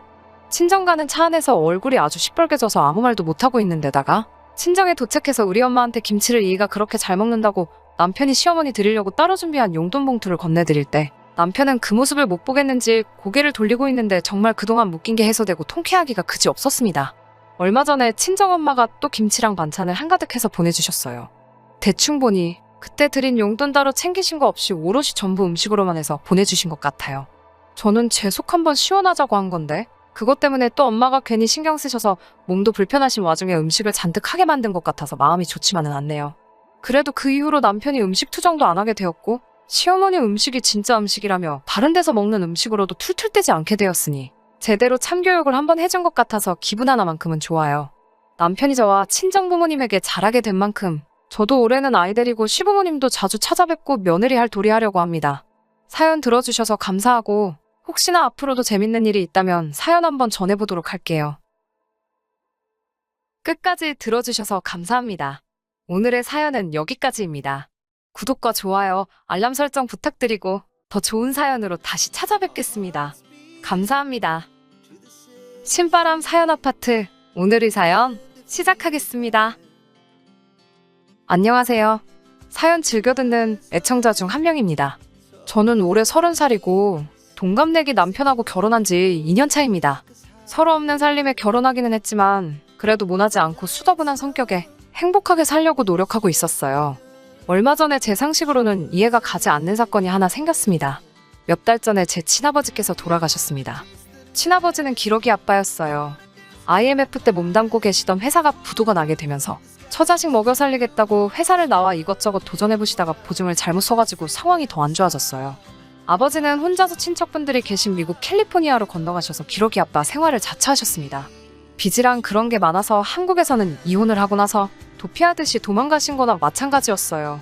친정 가는 차 안에서 얼굴이 아주 시뻘개져서 아무 말도 못하고 있는 데다가 친정에 도착해서 우리 엄마한테 김치를 이가 그렇게 잘 먹는다고 남편이 시어머니 드리려고 따로 준비한 용돈 봉투를 건네드릴 때 남편은 그 모습을 못 보겠는지 고개를 돌리고 있는데 정말 그동안 묶인 게 해소되고 통쾌하기가 그지 없었습니다. 얼마 전에 친정엄마가 또 김치랑 반찬을 한가득 해서 보내주셨어요. 대충 보니 그때 드린 용돈 따로 챙기신 거 없이 오롯이 전부 음식으로만 해서 보내주신 것 같아요. 저는 제 속 한번 시원하자고 한 건데 그것 때문에 또 엄마가 괜히 신경 쓰셔서 몸도 불편하신 와중에 음식을 잔뜩 하게 만든 것 같아서 마음이 좋지만은 않네요. 그래도 그 이후로 남편이 음식 투정도 안 하게 되었고 시어머니 음식이 진짜 음식이라며 다른 데서 먹는 음식으로도 툴툴 떼지 않게 되었으니 제대로 참교육을 한번 해준 것 같아서 기분 하나만큼은 좋아요. 남편이 저와 친정부모님에게 잘하게 된 만큼 저도 올해는 아이 데리고 시부모님도 자주 찾아뵙고 며느리 할 도리 하려고 합니다. 사연 들어주셔서 감사하고 혹시나 앞으로도 재밌는 일이 있다면 사연 한번 전해보도록 할게요. 끝까지 들어주셔서 감사합니다. 오늘의 사연은 여기까지입니다. 구독과 좋아요, 알람 설정 부탁드리고 더 좋은 사연으로 다시 찾아뵙겠습니다. 감사합니다. 신바람 사연 아파트, 오늘의 사연 시작하겠습니다. 안녕하세요. 사연 즐겨 듣는 애청자 중 한 명입니다. 저는 올해 30살이고 동갑내기 남편하고 결혼한 지 2년 차입니다. 서로 없는 살림에 결혼하기는 했지만 그래도 모나지 않고 수더분한 성격에 행복하게 살려고 노력하고 있었어요. 얼마 전에 제 상식으로는 이해가 가지 않는 사건이 하나 생겼습니다. 몇 달 전에 제 친아버지께서 돌아가셨습니다. 친아버지는 기러기 아빠였어요. IMF 때 몸담고 계시던 회사가 부도가 나게 되면서 처자식 먹여 살리겠다고 회사를 나와 이것저것 도전해보시다가 보증을 잘못 써가지고 상황이 더 안 좋아졌어요. 아버지는 혼자서 친척분들이 계신 미국 캘리포니아로 건너가셔서 기러기 아빠 생활을 자처하셨습니다. 빚이랑 그런 게 많아서 한국에서는 이혼을 하고 나서 도피하듯이 도망가신 거나 마찬가지였어요.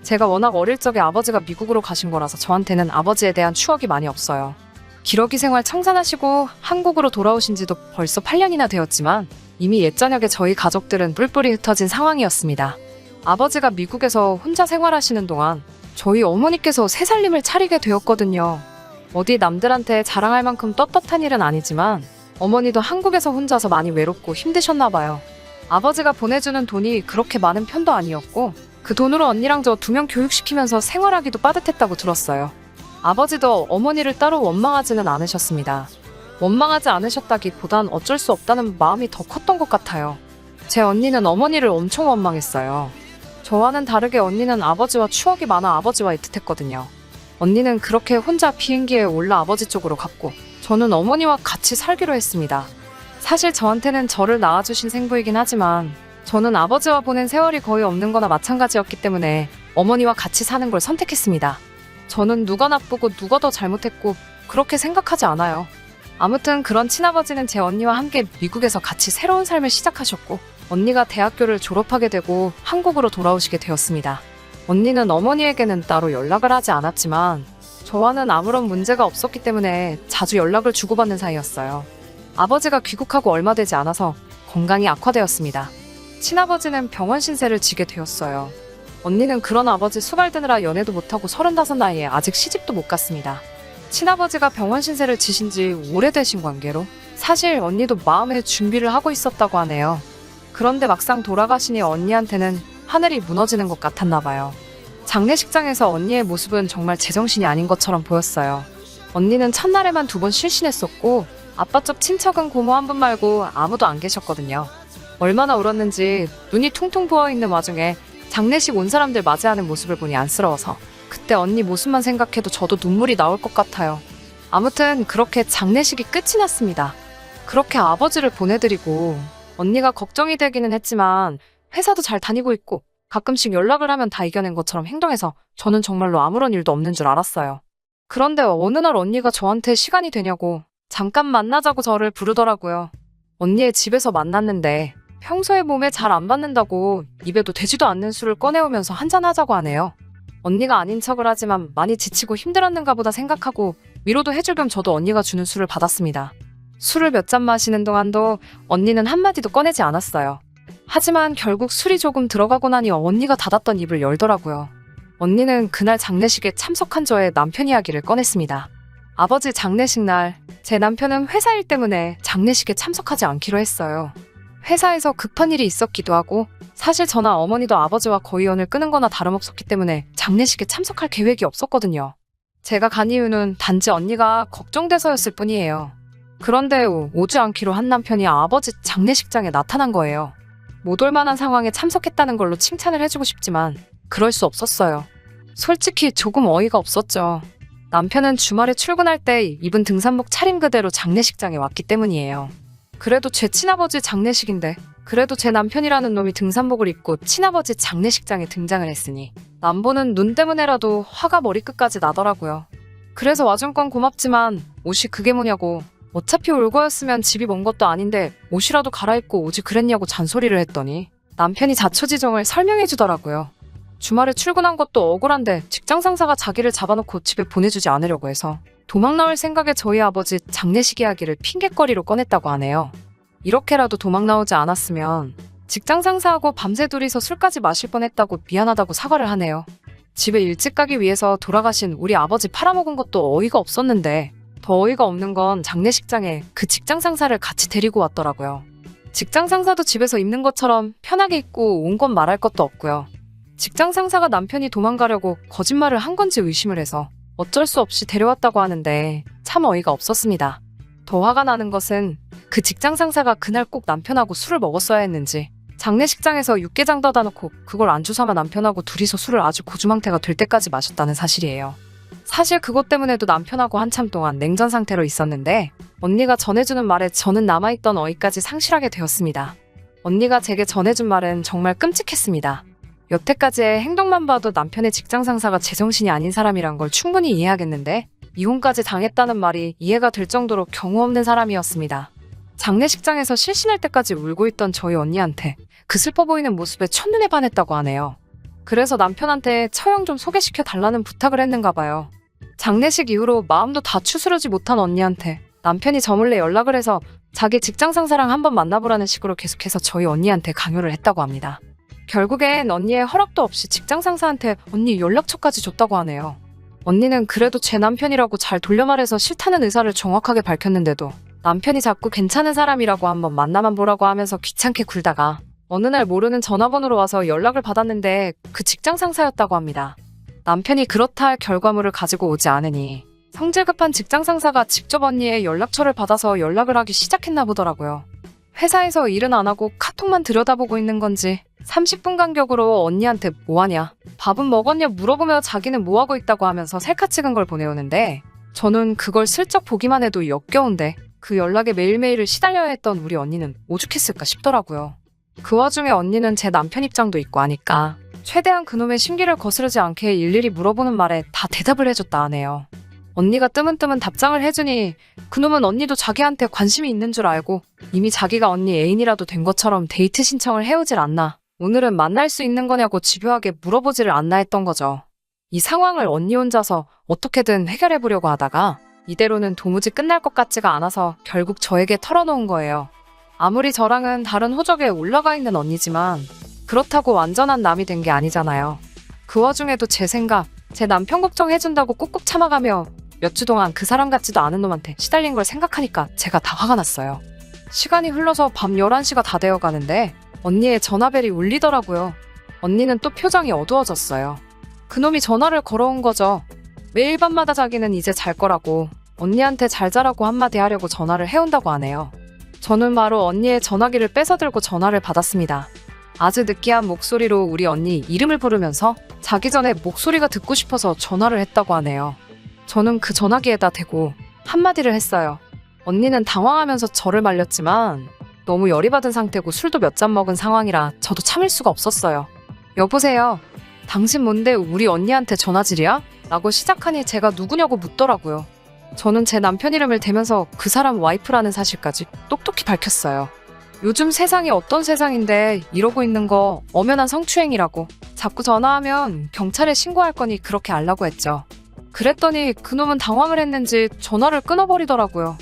제가 워낙 어릴 적에 아버지가 미국으로 가신 거라서 저한테는 아버지에 대한 추억이 많이 없어요. 기러기 생활 청산하시고 한국으로 돌아오신 지도 벌써 8년이나 되었지만 이미 옛저녁에 저희 가족들은 뿔뿔이 흩어진 상황이었습니다. 아버지가 미국에서 혼자 생활하시는 동안 저희 어머니께서 새 살림을 차리게 되었거든요. 어디 남들한테 자랑할 만큼 떳떳한 일은 아니지만 어머니도 한국에서 혼자서 많이 외롭고 힘드셨나 봐요. 아버지가 보내주는 돈이 그렇게 많은 편도 아니었고 그 돈으로 언니랑 저 2명 교육시키면서 생활하기도 빠듯했다고 들었어요. 아버지도 어머니를 따로 원망하지는 않으셨습니다. 원망하지 않으셨다기보단 어쩔 수 없다는 마음이 더 컸던 것 같아요. 제 언니는 어머니를 엄청 원망했어요. 저와는 다르게 언니는 아버지와 추억이 많아 아버지와 애틋했거든요. 언니는 그렇게 혼자 비행기에 올라 아버지 쪽으로 갔고 저는 어머니와 같이 살기로 했습니다. 사실 저한테는 저를 낳아주신 생부이긴 하지만 저는 아버지와 보낸 세월이 거의 없는 거나 마찬가지였기 때문에 어머니와 같이 사는 걸 선택했습니다. 저는 누가 나쁘고 누가 더 잘못했고 그렇게 생각하지 않아요. 아무튼 그런 친아버지는 제 언니와 함께 미국에서 같이 새로운 삶을 시작하셨고 언니가 대학교를 졸업하게 되고 한국으로 돌아오시게 되었습니다. 언니는 어머니에게는 따로 연락을 하지 않았지만 저와는 아무런 문제가 없었기 때문에 자주 연락을 주고받는 사이였어요. 아버지가 귀국하고 얼마 되지 않아서 건강이 악화되었습니다. 친아버지는 병원 신세를 지게 되었어요. 언니는 그런 아버지 수발드느라 연애도 못하고 35 나이에 아직 시집도 못 갔습니다. 친아버지가 병원 신세를 지신 지 오래되신 관계로 사실 언니도 마음의 준비를 하고 있었다고 하네요. 그런데 막상 돌아가시니 언니한테는 하늘이 무너지는 것 같았나 봐요. 장례식장에서 언니의 모습은 정말 제정신이 아닌 것처럼 보였어요. 언니는 첫날에만 2번 실신했었고 아빠 쪽 친척은 고모 한 분 말고 아무도 안 계셨거든요. 얼마나 울었는지 눈이 퉁퉁 부어있는 와중에 장례식 온 사람들 맞이하는 모습을 보니 안쓰러워서 그때 언니 모습만 생각해도 저도 눈물이 나올 것 같아요. 아무튼 그렇게 장례식이 끝이 났습니다. 그렇게 아버지를 보내드리고 언니가 걱정이 되기는 했지만 회사도 잘 다니고 있고 가끔씩 연락을 하면 다 이겨낸 것처럼 행동해서 저는 정말로 아무런 일도 없는 줄 알았어요. 그런데 어느 날 언니가 저한테 시간이 되냐고 잠깐 만나자고 저를 부르더라고요. 언니의 집에서 만났는데 평소에 몸에 잘 안 받는다고 입에도 되지도 않는 술을 꺼내오면서 한잔하자고 하네요. 언니가 아닌 척을 하지만 많이 지치고 힘들었는가 보다 생각하고 위로도 해줄 겸 저도 언니가 주는 술을 받았습니다. 술을 몇 잔 마시는 동안도 언니는 한마디도 꺼내지 않았어요. 하지만 결국 술이 조금 들어가고 나니 언니가 닫았던 입을 열더라고요. 언니는 그날 장례식에 참석한 저의 남편 이야기를 꺼냈습니다. 아버지 장례식 날 제 남편은 회사 일 때문에 장례식에 참석하지 않기로 했어요. 회사에서 급한 일이 있었기도 하고 사실 저나 어머니도 아버지와 거의 연을 끊은 거나 다름없었기 때문에 장례식에 참석할 계획이 없었거든요. 제가 간 이유는 단지 언니가 걱정돼서였을 뿐이에요. 그런데 오지 않기로 한 남편이 아버지 장례식장에 나타난 거예요. 못 올 만한 상황에 참석했다는 걸로 칭찬을 해주고 싶지만 그럴 수 없었어요. 솔직히 조금 어이가 없었죠. 남편은 주말에 출근할 때 입은 등산복 차림 그대로 장례식장에 왔기 때문이에요. 그래도 제 친아버지 장례식인데 그래도 제 남편이라는 놈이 등산복을 입고 친아버지 장례식장에 등장을 했으니 남보는 눈 때문에라도 화가 머리끝까지 나더라고요. 그래서 와준 건 고맙지만 옷이 그게 뭐냐고. 어차피 올 거였으면 집이 먼 것도 아닌데 옷이라도 갈아입고 오지 그랬냐고 잔소리를 했더니 남편이 자초지종을 설명해 주더라고요. 주말에 출근한 것도 억울한데 직장 상사가 자기를 잡아놓고 집에 보내주지 않으려고 해서 도망 나올 생각에 저희 아버지 장례식 이야기를 핑곗거리로 꺼냈다고 하네요. 이렇게라도 도망 나오지 않았으면 직장 상사하고 밤새 둘이서 술까지 마실 뻔했다고 미안하다고 사과를 하네요. 집에 일찍 가기 위해서 돌아가신 우리 아버지 팔아먹은 것도 어이가 없었는데 더 어이가 없는 건 장례식장에 그 직장 상사를 같이 데리고 왔더라고요. 직장 상사도 집에서 입는 것처럼 편하게 입고 온 건 말할 것도 없고요. 직장 상사가 남편이 도망가려고 거짓말을 한 건지 의심을 해서 어쩔 수 없이 데려왔다고 하는데 참 어이가 없었습니다. 더 화가 나는 것은 그 직장 상사가 그날 꼭 남편하고 술을 먹었어야 했는지 장례식장에서 육개장 떠다 놓고 그걸 안주 삼아 남편하고 둘이서 술을 아주 고주망태가 될 때까지 마셨다는 사실이에요. 사실 그것 때문에도 남편하고 한참 동안 냉전 상태로 있었는데 언니가 전해주는 말에 저는 남아있던 어이까지 상실하게 되었습니다. 언니가 제게 전해준 말은 정말 끔찍했습니다. 여태까지의 행동만 봐도 남편의 직장 상사가 제정신이 아닌 사람이란 걸 충분히 이해하겠는데 이혼까지 당했다는 말이 이해가 될 정도로 경우 없는 사람이었습니다. 장례식장에서 실신할 때까지 울고 있던 저희 언니한테 그 슬퍼 보이는 모습에 첫눈에 반했다고 하네요. 그래서 남편한테 처형 좀 소개시켜 달라는 부탁을 했는가 봐요. 장례식 이후로 마음도 다 추스르지 못한 언니한테 남편이 저 몰래 연락을 해서 자기 직장 상사랑 한번 만나보라는 식으로 계속해서 저희 언니한테 강요를 했다고 합니다. 결국엔 언니의 허락도 없이 직장 상사한테 언니 연락처까지 줬다고 하네요. 언니는 그래도 제 남편이라고 잘 돌려 말해서 싫다는 의사를 정확하게 밝혔는데도 남편이 자꾸 괜찮은 사람이라고 한번 만나만 보라고 하면서 귀찮게 굴다가 어느 날 모르는 전화번호로 와서 연락을 받았는데 그 직장 상사였다고 합니다. 남편이 그렇다 할 결과물을 가지고 오지 않으니 성질 급한 직장 상사가 직접 언니의 연락처를 받아서 연락을 하기 시작했나 보더라고요. 회사에서 일은 안 하고 카톡만 들여다보고 있는 건지 30분 간격으로 언니한테 뭐하냐, 밥은 먹었냐 물어보며 자기는 뭐하고 있다고 하면서 셀카 찍은 걸 보내오는데 저는 그걸 슬쩍 보기만 해도 역겨운데 그 연락에 매일매일을 시달려야 했던 우리 언니는 오죽했을까 싶더라고요. 그 와중에 언니는 제 남편 입장도 있고 하니까 최대한 그놈의 심기를 거스르지 않게 일일이 물어보는 말에 다 대답을 해줬다 하네요. 언니가 뜨문뜨문 답장을 해주니 그놈은 언니도 자기한테 관심이 있는 줄 알고 이미 자기가 언니 애인이라도 된 것처럼 데이트 신청을 해오질 않나, 오늘은 만날 수 있는 거냐고 집요하게 물어보지를 않나 했던 거죠. 이 상황을 언니 혼자서 어떻게든 해결해보려고 하다가 이대로는 도무지 끝날 것 같지가 않아서 결국 저에게 털어놓은 거예요. 아무리 저랑은 다른 호적에 올라가 있는 언니지만 그렇다고 완전한 남이 된 게 아니잖아요. 그 와중에도 제 생각, 제 남편 걱정해준다고 꾹꾹 참아가며 몇 주 동안 그 사람 같지도 않은 놈한테 시달린 걸 생각하니까 제가 다 화가 났어요. 시간이 흘러서 밤 11시가 다 되어가는데 언니의 전화벨이 울리더라고요. 언니는 또 표정이 어두워졌어요. 그놈이 전화를 걸어온 거죠. 매일 밤마다 자기는 이제 잘 거라고 언니한테 잘 자라고 한마디 하려고 전화를 해온다고 하네요. 저는 바로 언니의 전화기를 뺏어들고 전화를 받았습니다. 아주 느끼한 목소리로 우리 언니 이름을 부르면서 자기 전에 목소리가 듣고 싶어서 전화를 했다고 하네요. 저는 그 전화기에다 대고 한마디를 했어요. 언니는 당황하면서 저를 말렸지만 너무 열이 받은 상태고 술도 몇 잔 먹은 상황이라 저도 참을 수가 없었어요. 여보세요. 당신 뭔데 우리 언니한테 전화질이야? 라고 시작하니 제가 누구냐고 묻더라고요. 저는 제 남편 이름을 대면서 그 사람 와이프라는 사실까지 똑똑히 밝혔어요. 요즘 세상이 어떤 세상인데 이러고 있는 거 엄연한 성추행이라고. 자꾸 전화하면 경찰에 신고할 거니 그렇게 알라고 했죠. 그랬더니 그놈은 당황을 했는지 전화를 끊어버리더라고요.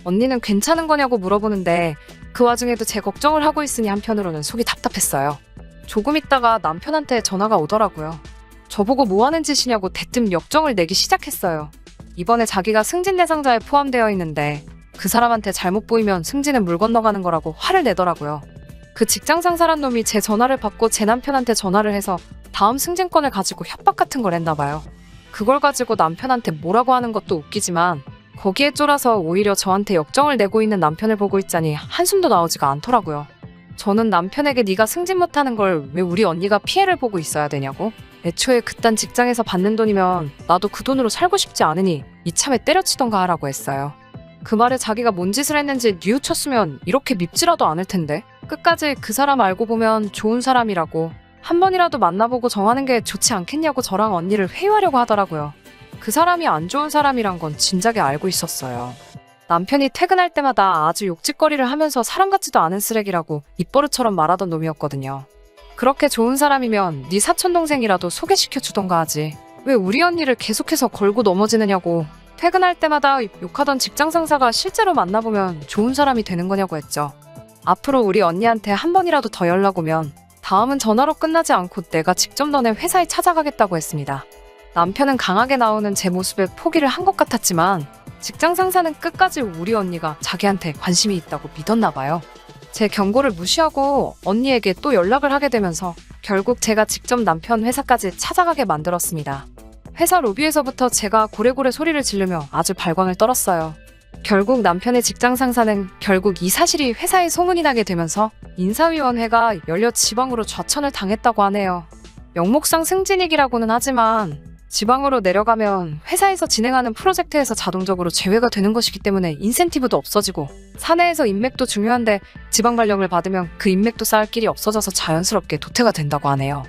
언니는 괜찮은 거냐고 물어보는데 그 와중에도 제 걱정을 하고 있으니 한편으로는 속이 답답했어요. 조금 있다가 남편한테 전화가 오더라고요. 저보고 뭐 하는 짓이냐고 대뜸 역정을 내기 시작했어요. 이번에 자기가 승진 대상자에 포함되어 있는데 그 사람한테 잘못 보이면 승진은 물 건너가는 거라고 화를 내더라고요. 그 직장 상사란 놈이 제 전화를 받고 제 남편한테 전화를 해서 다음 승진권을 가지고 협박 같은 걸 했나 봐요. 그걸 가지고 남편한테 뭐라고 하는 것도 웃기지만 거기에 쫄아서 오히려 저한테 역정을 내고 있는 남편을 보고 있자니 한숨도 나오지가 않더라고요. 저는 남편에게 네가 승진 못하는 걸 왜 우리 언니가 피해를 보고 있어야 되냐고. 애초에 그딴 직장에서 받는 돈이면 나도 그 돈으로 살고 싶지 않으니 이참에 때려치던가 하라고 했어요. 그 말에 자기가 뭔 짓을 했는지 뉘우쳤으면 이렇게 밉지라도 않을 텐데 끝까지 그 사람 알고 보면 좋은 사람이라고 한 번이라도 만나보고 정하는 게 좋지 않겠냐고 저랑 언니를 회유하려고 하더라고요. 그 사람이 안 좋은 사람이란 건 진작에 알고 있었어요. 남편이 퇴근할 때마다 아주 욕짓거리를 하면서 사람 같지도 않은 쓰레기라고 입버릇처럼 말하던 놈이었거든요. 그렇게 좋은 사람이면 네 사촌동생이라도 소개시켜 주던가 하지. 왜 우리 언니를 계속해서 걸고 넘어지느냐고. 퇴근할 때마다 욕하던 직장 상사가 실제로 만나보면 좋은 사람이 되는 거냐고 했죠. 앞으로 우리 언니한테 한 번이라도 더 연락 오면 다음은 전화로 끝나지 않고 내가 직접 너네 회사에 찾아가겠다고 했습니다. 남편은 강하게 나오는 제 모습에 포기를 한 것 같았지만 직장 상사는 끝까지 우리 언니가 자기한테 관심이 있다고 믿었나 봐요. 제 경고를 무시하고 언니에게 또 연락을 하게 되면서 결국 제가 직접 남편 회사까지 찾아가게 만들었습니다. 회사 로비에서부터 제가 고래고래 소리를 지르며 아주 발광을 떨었어요. 결국 남편의 직장 상사는 결국 이 사실이 회사에 소문이 나게 되면서 인사위원회가 열려 지방으로 좌천을 당했다고 하네요. 명목상 승진이기라고는 하지만 지방으로 내려가면 회사에서 진행하는 프로젝트에서 자동적으로 제외가 되는 것이기 때문에 인센티브도 없어지고 사내에서 인맥도 중요한데 지방 발령을 받으면 그 인맥도 쌓을 길이 없어져서 자연스럽게 도태가 된다고 하네요.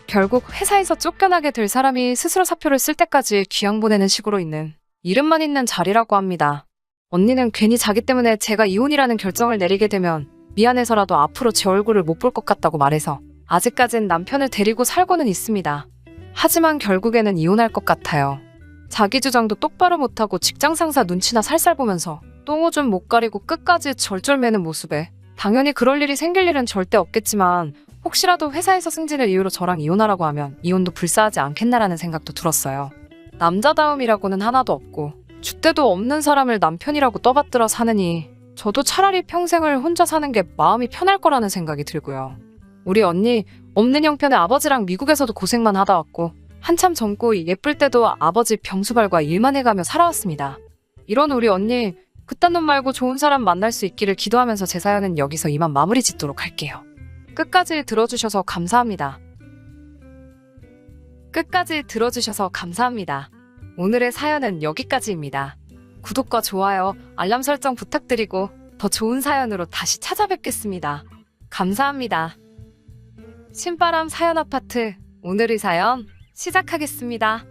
결국 회사에서 쫓겨나게 될 사람이 스스로 사표를 쓸 때까지 귀양 보내는 식으로 있는 이름만 있는 자리라고 합니다. 언니는 괜히 자기 때문에 제가 이혼이라는 결정을 내리게 되면 미안해서라도 앞으로 제 얼굴을 못 볼 것 같다고 말해서 아직까진 남편을 데리고 살고는 있습니다. 하지만 결국에는 이혼할 것 같아요. 자기 주장도 똑바로 못하고 직장 상사 눈치나 살살 보면서 똥오줌 못 가리고 끝까지 절절매는 모습에 당연히 그럴 일이 생길 일은 절대 없겠지만 혹시라도 회사에서 승진을 이유로 저랑 이혼하라고 하면 이혼도 불사하지 않겠나라는 생각도 들었어요. 남자다움이라고는 하나도 없고 줏대도 없는 사람을 남편이라고 떠받들어 사느니 저도 차라리 평생을 혼자 사는 게 마음이 편할 거라는 생각이 들고요. 우리 언니 없는 형편의 아버지랑 미국에서도 고생만 하다 왔고 한참 젊고 예쁠 때도 아버지 병수발과 일만 해가며 살아왔습니다. 이런 우리 언니 그딴 놈 말고 좋은 사람 만날 수 있기를 기도하면서 제 사연은 여기서 이만 마무리 짓도록 할게요. 끝까지 들어주셔서 감사합니다. 끝까지 들어주셔서 감사합니다. 오늘의 사연은 여기까지입니다. 구독과 좋아요, 알람 설정 부탁드리고 더 좋은 사연으로 다시 찾아뵙겠습니다. 감사합니다. 신바람 사연 아파트, 오늘의 사연 시작하겠습니다.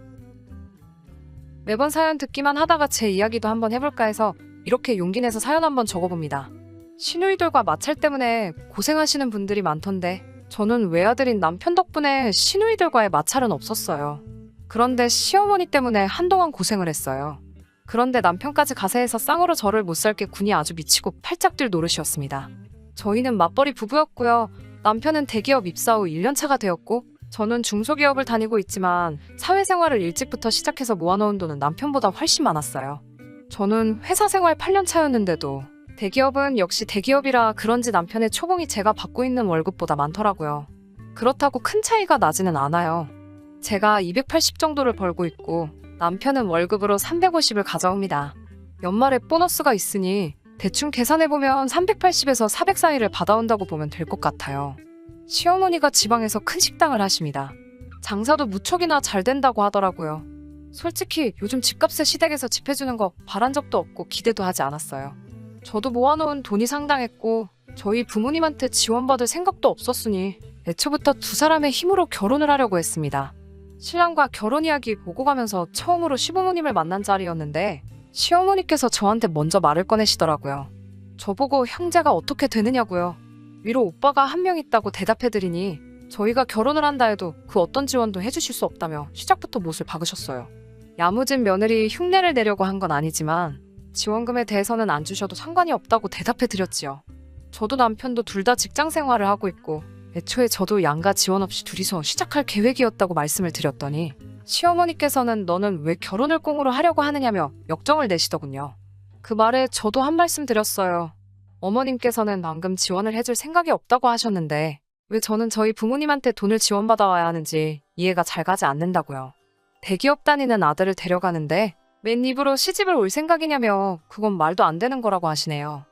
매번 사연 듣기만 하다가 제 이야기도 한번 해볼까 해서 이렇게 용기 내서 사연 한번 적어봅니다. 시누이들과 마찰 때문에 고생하시는 분들이 많던데 저는 외아들인 남편 덕분에 시누이들과의 마찰은 없었어요. 그런데 시어머니 때문에 한동안 고생을 했어요. 그런데 남편까지 가세해서 쌍으로 저를 못 살게 군이 아주 미치고 팔짝 뛸 노릇이었습니다. 저희는 맞벌이 부부였고요. 남편은 대기업 입사 후 1년차가 되었고 저는 중소기업을 다니고 있지만 사회생활을 일찍부터 시작해서 모아놓은 돈은 남편보다 훨씬 많았어요. 저는 회사 생활 8년 차였는데도 대기업은 역시 대기업이라 그런지 남편의 초봉이 제가 받고 있는 월급보다 많더라고요. 그렇다고 큰 차이가 나지는 않아요. 제가 280 정도를 벌고 있고 남편은 월급으로 350을 가져옵니다. 연말에 보너스가 있으니 대충 계산해보면 380에서 400 사이를 받아온다고 보면 될 것 같아요. 시어머니가 지방에서 큰 식당을 하십니다. 장사도 무척이나 잘 된다고 하더라고요. 솔직히 요즘 집값의 시댁에서 집 해주는 거 바란 적도 없고 기대도 하지 않았어요. 저도 모아놓은 돈이 상당했고 저희 부모님한테 지원받을 생각도 없었으니 애초부터 두 사람의 힘으로 결혼을 하려고 했습니다. 신랑과 결혼 이야기 보고 가면서 처음으로 시부모님을 만난 자리였는데 시어머니께서 저한테 먼저 말을 꺼내시더라고요. 저보고 형제가 어떻게 되느냐고요. 위로 오빠가 한 명 있다고 대답해드리니 저희가 결혼을 한다 해도 그 어떤 지원도 해주실 수 없다며 시작부터 못을 박으셨어요. 야무진 며느리 흉내를 내려고 한 건 아니지만 지원금에 대해서는 안 주셔도 상관이 없다고 대답해드렸지요. 저도 남편도 둘 다 직장 생활을 하고 있고 애초에 저도 양가 지원 없이 둘이서 시작할 계획이었다고 말씀을 드렸더니 시어머니께서는 너는 왜 결혼을 꽁으로 하려고 하느냐며 역정을 내시더군요. 그 말에 저도 한 말씀 드렸어요. 어머님께서는 방금 지원을 해줄 생각이 없다고 하셨는데 왜 저는 저희 부모님한테 돈을 지원받아와야 하는지 이해가 잘 가지 않는다고요. 대기업 다니는 아들을 데려가는데 맨 입으로 시집을 올 생각이냐며 그건 말도 안 되는 거라고 하시네요.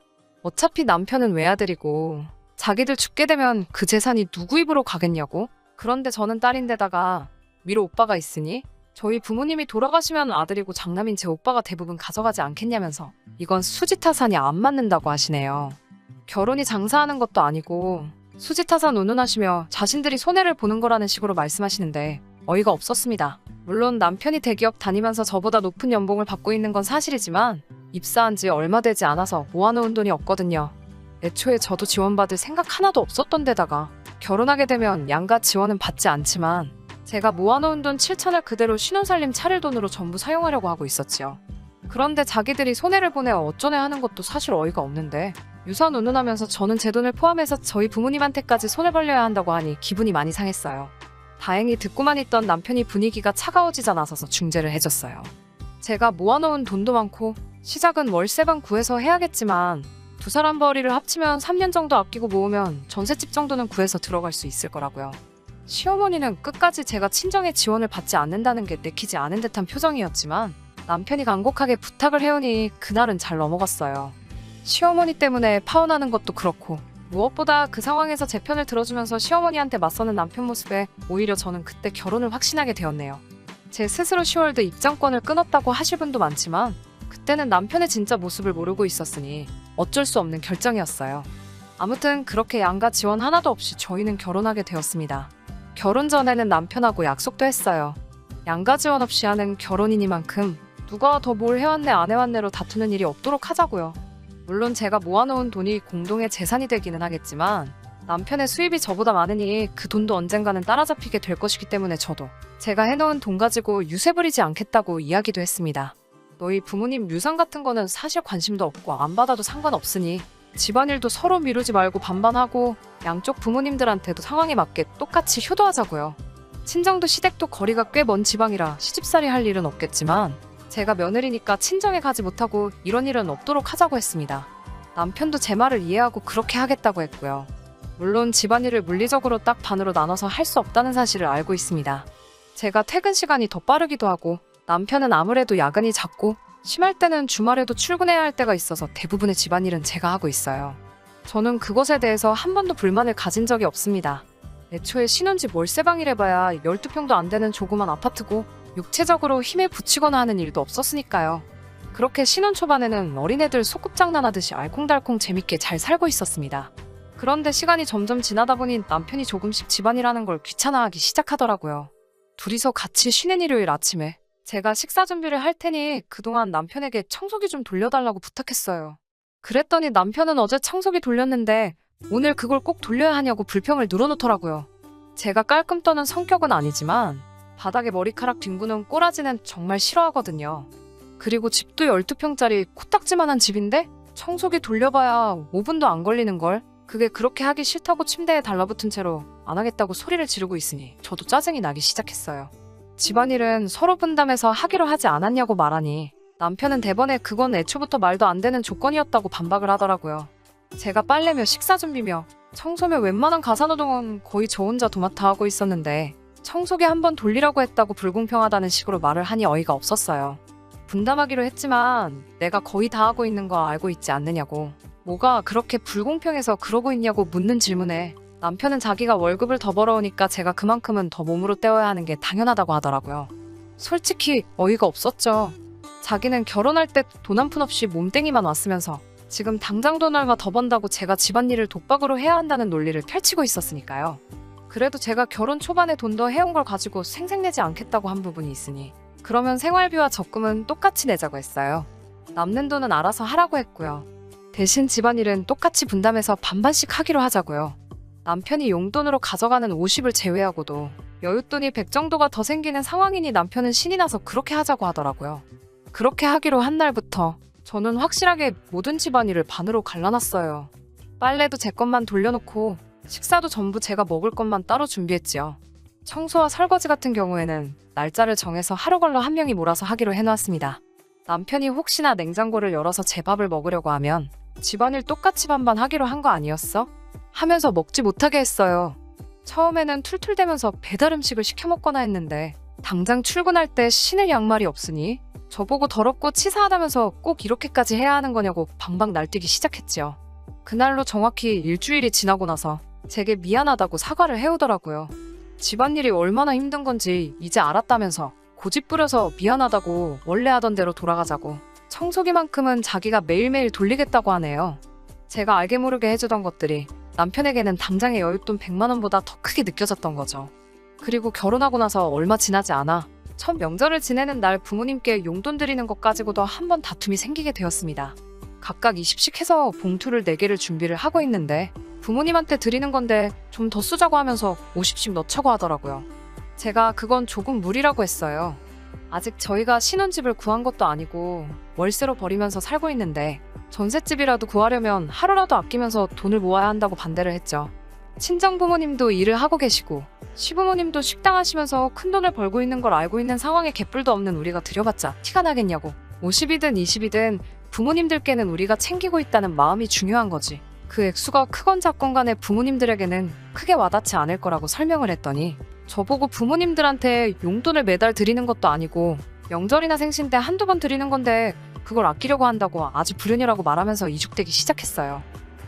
어차피 남편은 외아들이고 자기들 죽게 되면 그 재산이 누구 입으로 가겠냐고? 그런데 저는 딸인데다가 위로 오빠가 있으니 저희 부모님이 돌아가시면 아들이고 장남인 제 오빠가 대부분 가져가지 않겠냐면서 이건 수지타산이 안 맞는다고 하시네요. 결혼이 장사하는 것도 아니고 수지타산 운운하시며 자신들이 손해를 보는 거라는 식으로 말씀하시는데 어이가 없었습니다. 물론 남편이 대기업 다니면서 저보다 높은 연봉을 받고 있는 건 사실이지만 입사한 지 얼마 되지 않아서 모아놓은 돈이 없거든요. 애초에 저도 지원받을 생각 하나도 없었던 데다가 결혼하게 되면 양가 지원은 받지 않지만 제가 모아놓은 돈 7천을 그대로 신혼살림 차릴 돈으로 전부 사용하려고 하고 있었지요. 그런데 자기들이 손해를 보내 어쩌네 하는 것도 사실 어이가 없는데 유산 운운하면서 저는 제 돈을 포함해서 저희 부모님한테까지 손을 벌려야 한다고 하니 기분이 많이 상했어요. 다행히 듣고만 있던 남편이 분위기가 차가워지자 나서서 중재를 해줬어요. 제가 모아놓은 돈도 많고 시작은 월세방 구해서 해야겠지만 두 사람 벌이를 합치면 3년 정도 아끼고 모으면 전셋집 정도는 구해서 들어갈 수 있을 거라고요. 시어머니는 끝까지 제가 친정의 지원을 받지 않는다는 게 내키지 않은 듯한 표정이었지만 남편이 간곡하게 부탁을 해오니 그날은 잘 넘어갔어요. 시어머니 때문에 파혼하는 것도 그렇고 무엇보다 그 상황에서 제 편을 들어주면서 시어머니한테 맞서는 남편 모습에 오히려 저는 그때 결혼을 확신하게 되었네요. 제 스스로 10월드 입장권을 끊었다고 하실 분도 많지만 그때는 남편의 진짜 모습을 모르고 있었으니 어쩔 수 없는 결정이었어요. 아무튼 그렇게 양가 지원 하나도 없이 저희는 결혼하게 되었습니다. 결혼 전에는 남편하고 약속도 했어요. 양가 지원 없이 하는 결혼이니만큼 누가 더 뭘 해왔네 안 해왔네로 다투는 일이 없도록 하자고요. 물론 제가 모아놓은 돈이 공동의 재산이 되기는 하겠지만 남편의 수입이 저보다 많으니 그 돈도 언젠가는 따라잡히게 될 것이기 때문에 저도 제가 해놓은 돈 가지고 유세 부리지 않겠다고 이야기도 했습니다. 너희 부모님 유산 같은 거는 사실 관심도 없고 안 받아도 상관없으니 집안일도 서로 미루지 말고 반반하고 양쪽 부모님들한테도 상황에 맞게 똑같이 효도하자고요. 친정도 시댁도 거리가 꽤 먼 지방이라 시집살이 할 일은 없겠지만 제가 며느리니까 친정에 가지 못하고 이런 일은 없도록 하자고 했습니다. 남편도 제 말을 이해하고 그렇게 하겠다고 했고요. 물론 집안일을 물리적으로 딱 반으로 나눠서 할 수 없다는 사실을 알고 있습니다. 제가 퇴근 시간이 더 빠르기도 하고 남편은 아무래도 야근이 잦고 심할 때는 주말에도 출근해야 할 때가 있어서 대부분의 집안일은 제가 하고 있어요. 저는 그것에 대해서 한 번도 불만을 가진 적이 없습니다. 애초에 신혼집 월세방이래봐야 12평도 안 되는 조그만 아파트고 육체적으로 힘에 부치거나 하는 일도 없었으니까요. 그렇게 신혼 초반에는 어린애들 소꿉장난하듯이 알콩달콩 재밌게 잘 살고 있었습니다. 그런데 시간이 점점 지나다 보니 남편이 조금씩 집안일하는 걸 귀찮아하기 시작하더라고요. 둘이서 같이 쉬는 일요일 아침에 제가 식사 준비를 할 테니 그동안 남편에게 청소기 좀 돌려달라고 부탁했어요. 그랬더니 남편은 어제 청소기 돌렸는데 오늘 그걸 꼭 돌려야 하냐고 불평을 늘어놓더라고요. 제가 깔끔 떠는 성격은 아니지만 바닥에 머리카락 뒹구는 꼬라지는 정말 싫어하거든요. 그리고 집도 12평짜리 코딱지만한 집인데 청소기 돌려봐야 5분도 안 걸리는걸. 그게 그렇게 하기 싫다고 침대에 달라붙은 채로 안 하겠다고 소리를 지르고 있으니 저도 짜증이 나기 시작했어요. 집안일은 서로 분담해서 하기로 하지 않았냐고 말하니 남편은 대번에 그건 애초부터 말도 안 되는 조건이었다고 반박을 하더라고요. 제가 빨래며 식사 준비며 청소며 웬만한 가사노동은 거의 저 혼자 도맡아 하고 있었는데 청소기 한번 돌리라고 했다고 불공평하다는 식으로 말을 하니 어이가 없었어요. 분담하기로 했지만 내가 거의 다 하고 있는 거 알고 있지 않느냐고. 뭐가 그렇게 불공평해서 그러고 있냐고 묻는 질문에 남편은 자기가 월급을 더 벌어오니까 제가 그만큼은 더 몸으로 때워야 하는 게 당연하다고 하더라고요. 솔직히 어이가 없었죠. 자기는 결혼할 때 돈 한 푼 없이 몸땡이만 왔으면서 지금 당장 돈 얼마 더 번다고 제가 집안일을 독박으로 해야 한다는 논리를 펼치고 있었으니까요. 그래도 제가 결혼 초반에 돈 더 해온 걸 가지고 생색내지 않겠다고 한 부분이 있으니 그러면 생활비와 적금은 똑같이 내자고 했어요. 남는 돈은 알아서 하라고 했고요. 대신 집안일은 똑같이 분담해서 반반씩 하기로 하자고요. 남편이 용돈으로 가져가는 50을 제외하고도 여윳돈이 100 정도가 더 생기는 상황이니 남편은 신이 나서 그렇게 하자고 하더라고요. 그렇게 하기로 한 날부터 저는 확실하게 모든 집안일을 반으로 갈라놨어요. 빨래도 제 것만 돌려놓고 식사도 전부 제가 먹을 것만 따로 준비했지요. 청소와 설거지 같은 경우에는 날짜를 정해서 하루 걸러 한 명이 몰아서 하기로 해놨습니다. 남편이 혹시나 냉장고를 열어서 제 밥을 먹으려고 하면 집안일 똑같이 반반 하기로 한 거 아니었어? 하면서 먹지 못하게 했어요. 처음에는 툴툴대면서 배달 음식을 시켜 먹거나 했는데 당장 출근할 때 신을 양말이 없으니 저보고 더럽고 치사하다면서 꼭 이렇게까지 해야 하는 거냐고 방방 날뛰기 시작했지요. 그날로 정확히 일주일이 지나고 나서 제게 미안하다고 사과를 해오더라고요. 집안일이 얼마나 힘든 건지 이제 알았다면서 고집 부려서 미안하다고 원래 하던 대로 돌아가자고 청소기만큼은 자기가 매일매일 돌리겠다고 하네요. 제가 알게 모르게 해주던 것들이 남편에게는 당장의 여윳돈 100만 원보다 더 크게 느껴졌던 거죠. 그리고 결혼하고 나서 얼마 지나지 않아 첫 명절을 지내는 날 부모님께 용돈 드리는 것 가지고도 한 번 다툼이 생기게 되었습니다. 각각 20씩 해서 봉투를 4개를 준비를 하고 있는데 부모님한테 드리는 건데 좀 더 쓰자고 하면서 50씩 넣자고 하더라고요. 제가 그건 조금 무리라고 했어요. 아직 저희가 신혼집을 구한 것도 아니고 월세로 버리면서 살고 있는데 전셋집이라도 구하려면 하루라도 아끼면서 돈을 모아야 한다고 반대를 했죠. 친정 부모님도 일을 하고 계시고 시부모님도 식당 하시면서 큰돈을 벌고 있는 걸 알고 있는 상황에 개뿔도 없는 우리가 드려봤자 티가 나겠냐고. 50이든 20이든 부모님들께는 우리가 챙기고 있다는 마음이 중요한 거지. 그 액수가 크건 작건 간에 부모님들에게는 크게 와닿지 않을 거라고 설명을 했더니 저보고 부모님들한테 용돈을 매달 드리는 것도 아니고 명절이나 생신 때 한두 번 드리는 건데 그걸 아끼려고 한다고 아주 불효녀라고 말하면서 이죽대기 시작했어요.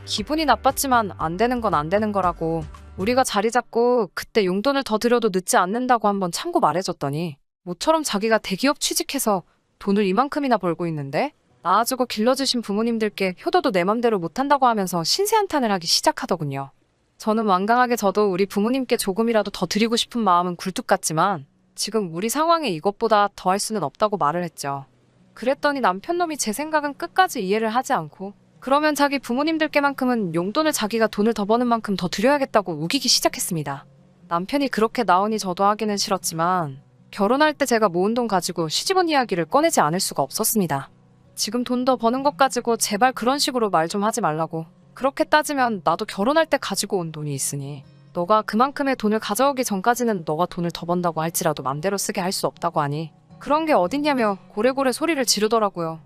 기분이 나빴지만 안 되는 건 안 되는 거라고 우리가 자리 잡고 그때 용돈을 더 드려도 늦지 않는다고 한번 참고 말해줬더니 모처럼 자기가 대기업 취직해서 돈을 이만큼이나 벌고 있는데 낳아주고 길러주신 부모님들께 효도도 내 맘대로 못한다고 하면서 신세한탄을 하기 시작하더군요. 저는 완강하게 저도 우리 부모님께 조금이라도 더 드리고 싶은 마음은 굴뚝 같지만 지금 우리 상황에 이것보다 더 할 수는 없다고 말을 했죠. 그랬더니 남편놈이 제 생각은 끝까지 이해를 하지 않고 그러면 자기 부모님들께만큼은 용돈을 자기가 돈을 더 버는 만큼 더 드려야겠다고 우기기 시작했습니다. 남편이 그렇게 나오니 저도 하기는 싫었지만 결혼할 때 제가 모은 돈 가지고 시집온 이야기를 꺼내지 않을 수가 없었습니다. 지금 돈 더 버는 것 가지고 제발 그런 식으로 말 좀 하지 말라고. 그렇게 따지면 나도 결혼할 때 가지고 온 돈이 있으니 너가 그만큼의 돈을 가져오기 전까지는 너가 돈을 더 번다고 할지라도 맘대로 쓰게 할 수 없다고 하니 그런 게 어딨냐며 고래고래 소리를 지르더라고요.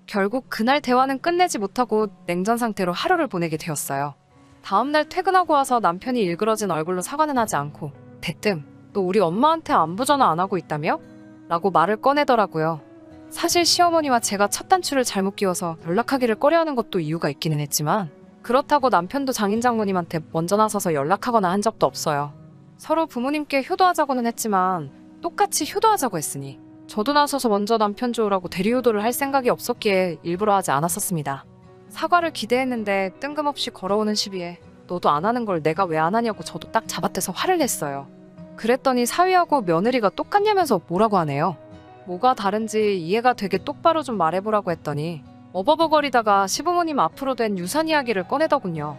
결국 그날 대화는 끝내지 못하고 냉전 상태로 하루를 보내게 되었어요. 다음날 퇴근하고 와서 남편이 일그러진 얼굴로 사과는 하지 않고 대뜸 너 우리 엄마한테 안부 전화 안 하고 있다며? 라고 말을 꺼내더라고요. 사실 시어머니와 제가 첫 단추를 잘못 끼워서 연락하기를 꺼려하는 것도 이유가 있기는 했지만 그렇다고 남편도 장인 장모님한테 먼저 나서서 연락하거나 한 적도 없어요. 서로 부모님께 효도하자고는 했지만 똑같이 효도하자고 했으니 저도 나서서 먼저 남편 좋으라고 대리효도를 할 생각이 없었기에 일부러 하지 않았었습니다. 사과를 기대했는데 뜬금없이 걸어오는 시비에 너도 안 하는 걸 내가 왜 안 하냐고 저도 딱 잡아떼서 화를 냈어요. 그랬더니 사위하고 며느리가 똑같냐면서 뭐라고 하네요. 뭐가 다른지 이해가 되게 똑바로 좀 말해보라고 했더니 어버버거리다가 시부모님 앞으로 된 유산 이야기를 꺼내더군요.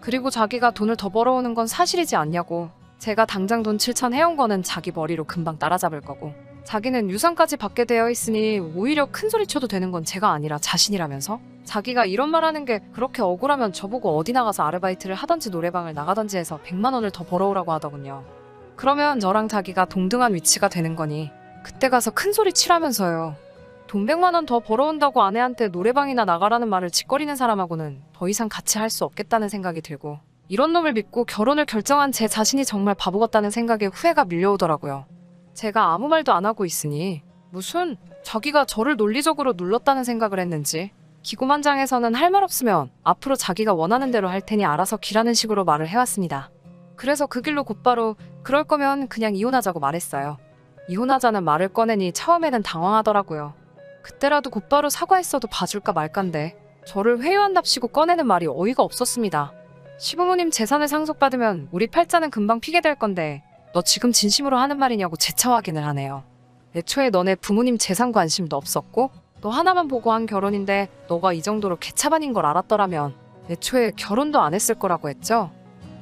그리고 자기가 돈을 더 벌어오는 건 사실이지 않냐고. 제가 당장 돈 7천 해온 거는 자기 머리로 금방 따라잡을 거고 자기는 유산까지 받게 되어 있으니 오히려 큰소리 쳐도 되는 건 제가 아니라 자신이라면서 자기가 이런 말 하는 게 그렇게 억울하면 저보고 어디 나가서 아르바이트를 하던지 노래방을 나가던지 해서 100만 원을 더 벌어오라고 하더군요. 그러면 저랑 자기가 동등한 위치가 되는 거니 그때 가서 큰소리 치라면서요. 돈 100만 원 더 벌어온다고 아내한테 노래방이나 나가라는 말을 짓거리는 사람하고는 더 이상 같이 할 수 없겠다는 생각이 들고 이런 놈을 믿고 결혼을 결정한 제 자신이 정말 바보 같다는 생각에 후회가 밀려오더라고요. 제가 아무 말도 안 하고 있으니 무슨 자기가 저를 논리적으로 눌렀다는 생각을 했는지 기고만장해서는 할 말 없으면 앞으로 자기가 원하는 대로 할 테니 알아서 기라는 식으로 말을 해왔습니다. 그래서 그 길로 곧바로 그럴 거면 그냥 이혼하자고 말했어요. 이혼하자는 말을 꺼내니 처음에는 당황하더라고요. 그때라도 곧바로 사과했어도 봐줄까 말까인데 저를 회유한답시고 꺼내는 말이 어이가 없었습니다. 시부모님 재산을 상속받으면 우리 팔자는 금방 피게 될 건데 너 지금 진심으로 하는 말이냐고 재차 확인을 하네요. 애초에 너네 부모님 재산 관심도 없었고 너 하나만 보고 한 결혼인데 너가 이 정도로 개차반인 걸 알았더라면 애초에 결혼도 안 했을 거라고 했죠.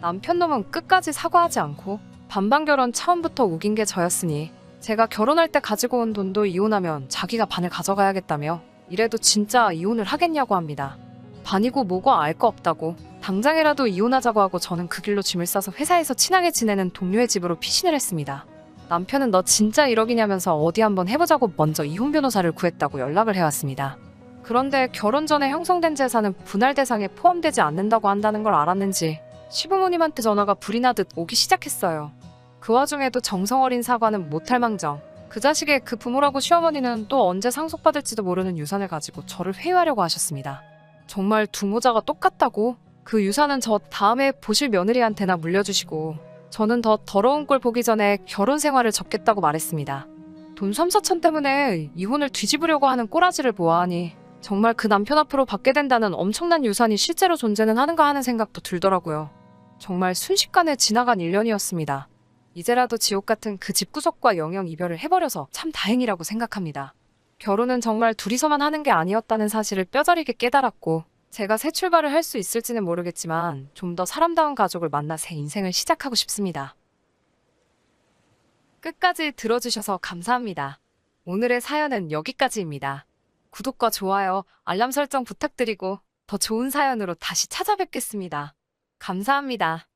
남편 놈은 끝까지 사과하지 않고 반반 결혼 처음부터 우긴 게 저였으니 제가 결혼할 때 가지고 온 돈도 이혼하면 자기가 반을 가져가야겠다며 이래도 진짜 이혼을 하겠냐고 합니다. 반이고 뭐고 알 거 없다고 당장이라도 이혼하자고 하고 저는 그 길로 짐을 싸서 회사에서 친하게 지내는 동료의 집으로 피신을 했습니다. 남편은 너 진짜 1억이냐면서 어디 한번 해보자고 먼저 이혼 변호사를 구했다고 연락을 해왔습니다. 그런데 결혼 전에 형성된 재산은 분할 대상에 포함되지 않는다고 한다는 걸 알았는지 시부모님한테 전화가 불이 나듯 오기 시작했어요. 그 와중에도 정성 어린 사과는 못할 망정. 그 자식의 그 부모라고 시어머니는 또 언제 상속받을지도 모르는 유산을 가지고 저를 회유하려고 하셨습니다. 정말 두 모자가 똑같다고? 그 유산은 저 다음에 보실 며느리한테나 물려주시고 저는 더 더러운 꼴 보기 전에 결혼 생활을 접겠다고 말했습니다. 돈 3, 4천 때문에 이혼을 뒤집으려고 하는 꼬라지를 보아하니 정말 그 남편 앞으로 받게 된다는 엄청난 유산이 실제로 존재는 하는가 하는 생각도 들더라고요. 정말 순식간에 지나간 1년이었습니다. 이제라도 지옥 같은 그 집구석과 영영 이별을 해버려서 참 다행이라고 생각합니다. 결혼은 정말 둘이서만 하는 게 아니었다는 사실을 뼈저리게 깨달았고, 제가 새 출발을 할 수 있을지는 모르겠지만 좀 더 사람다운 가족을 만나 새 인생을 시작하고 싶습니다. 끝까지 들어주셔서 감사합니다. 오늘의 사연은 여기까지입니다. 구독과 좋아요, 알람 설정 부탁드리고 더 좋은 사연으로 다시 찾아뵙겠습니다. 감사합니다.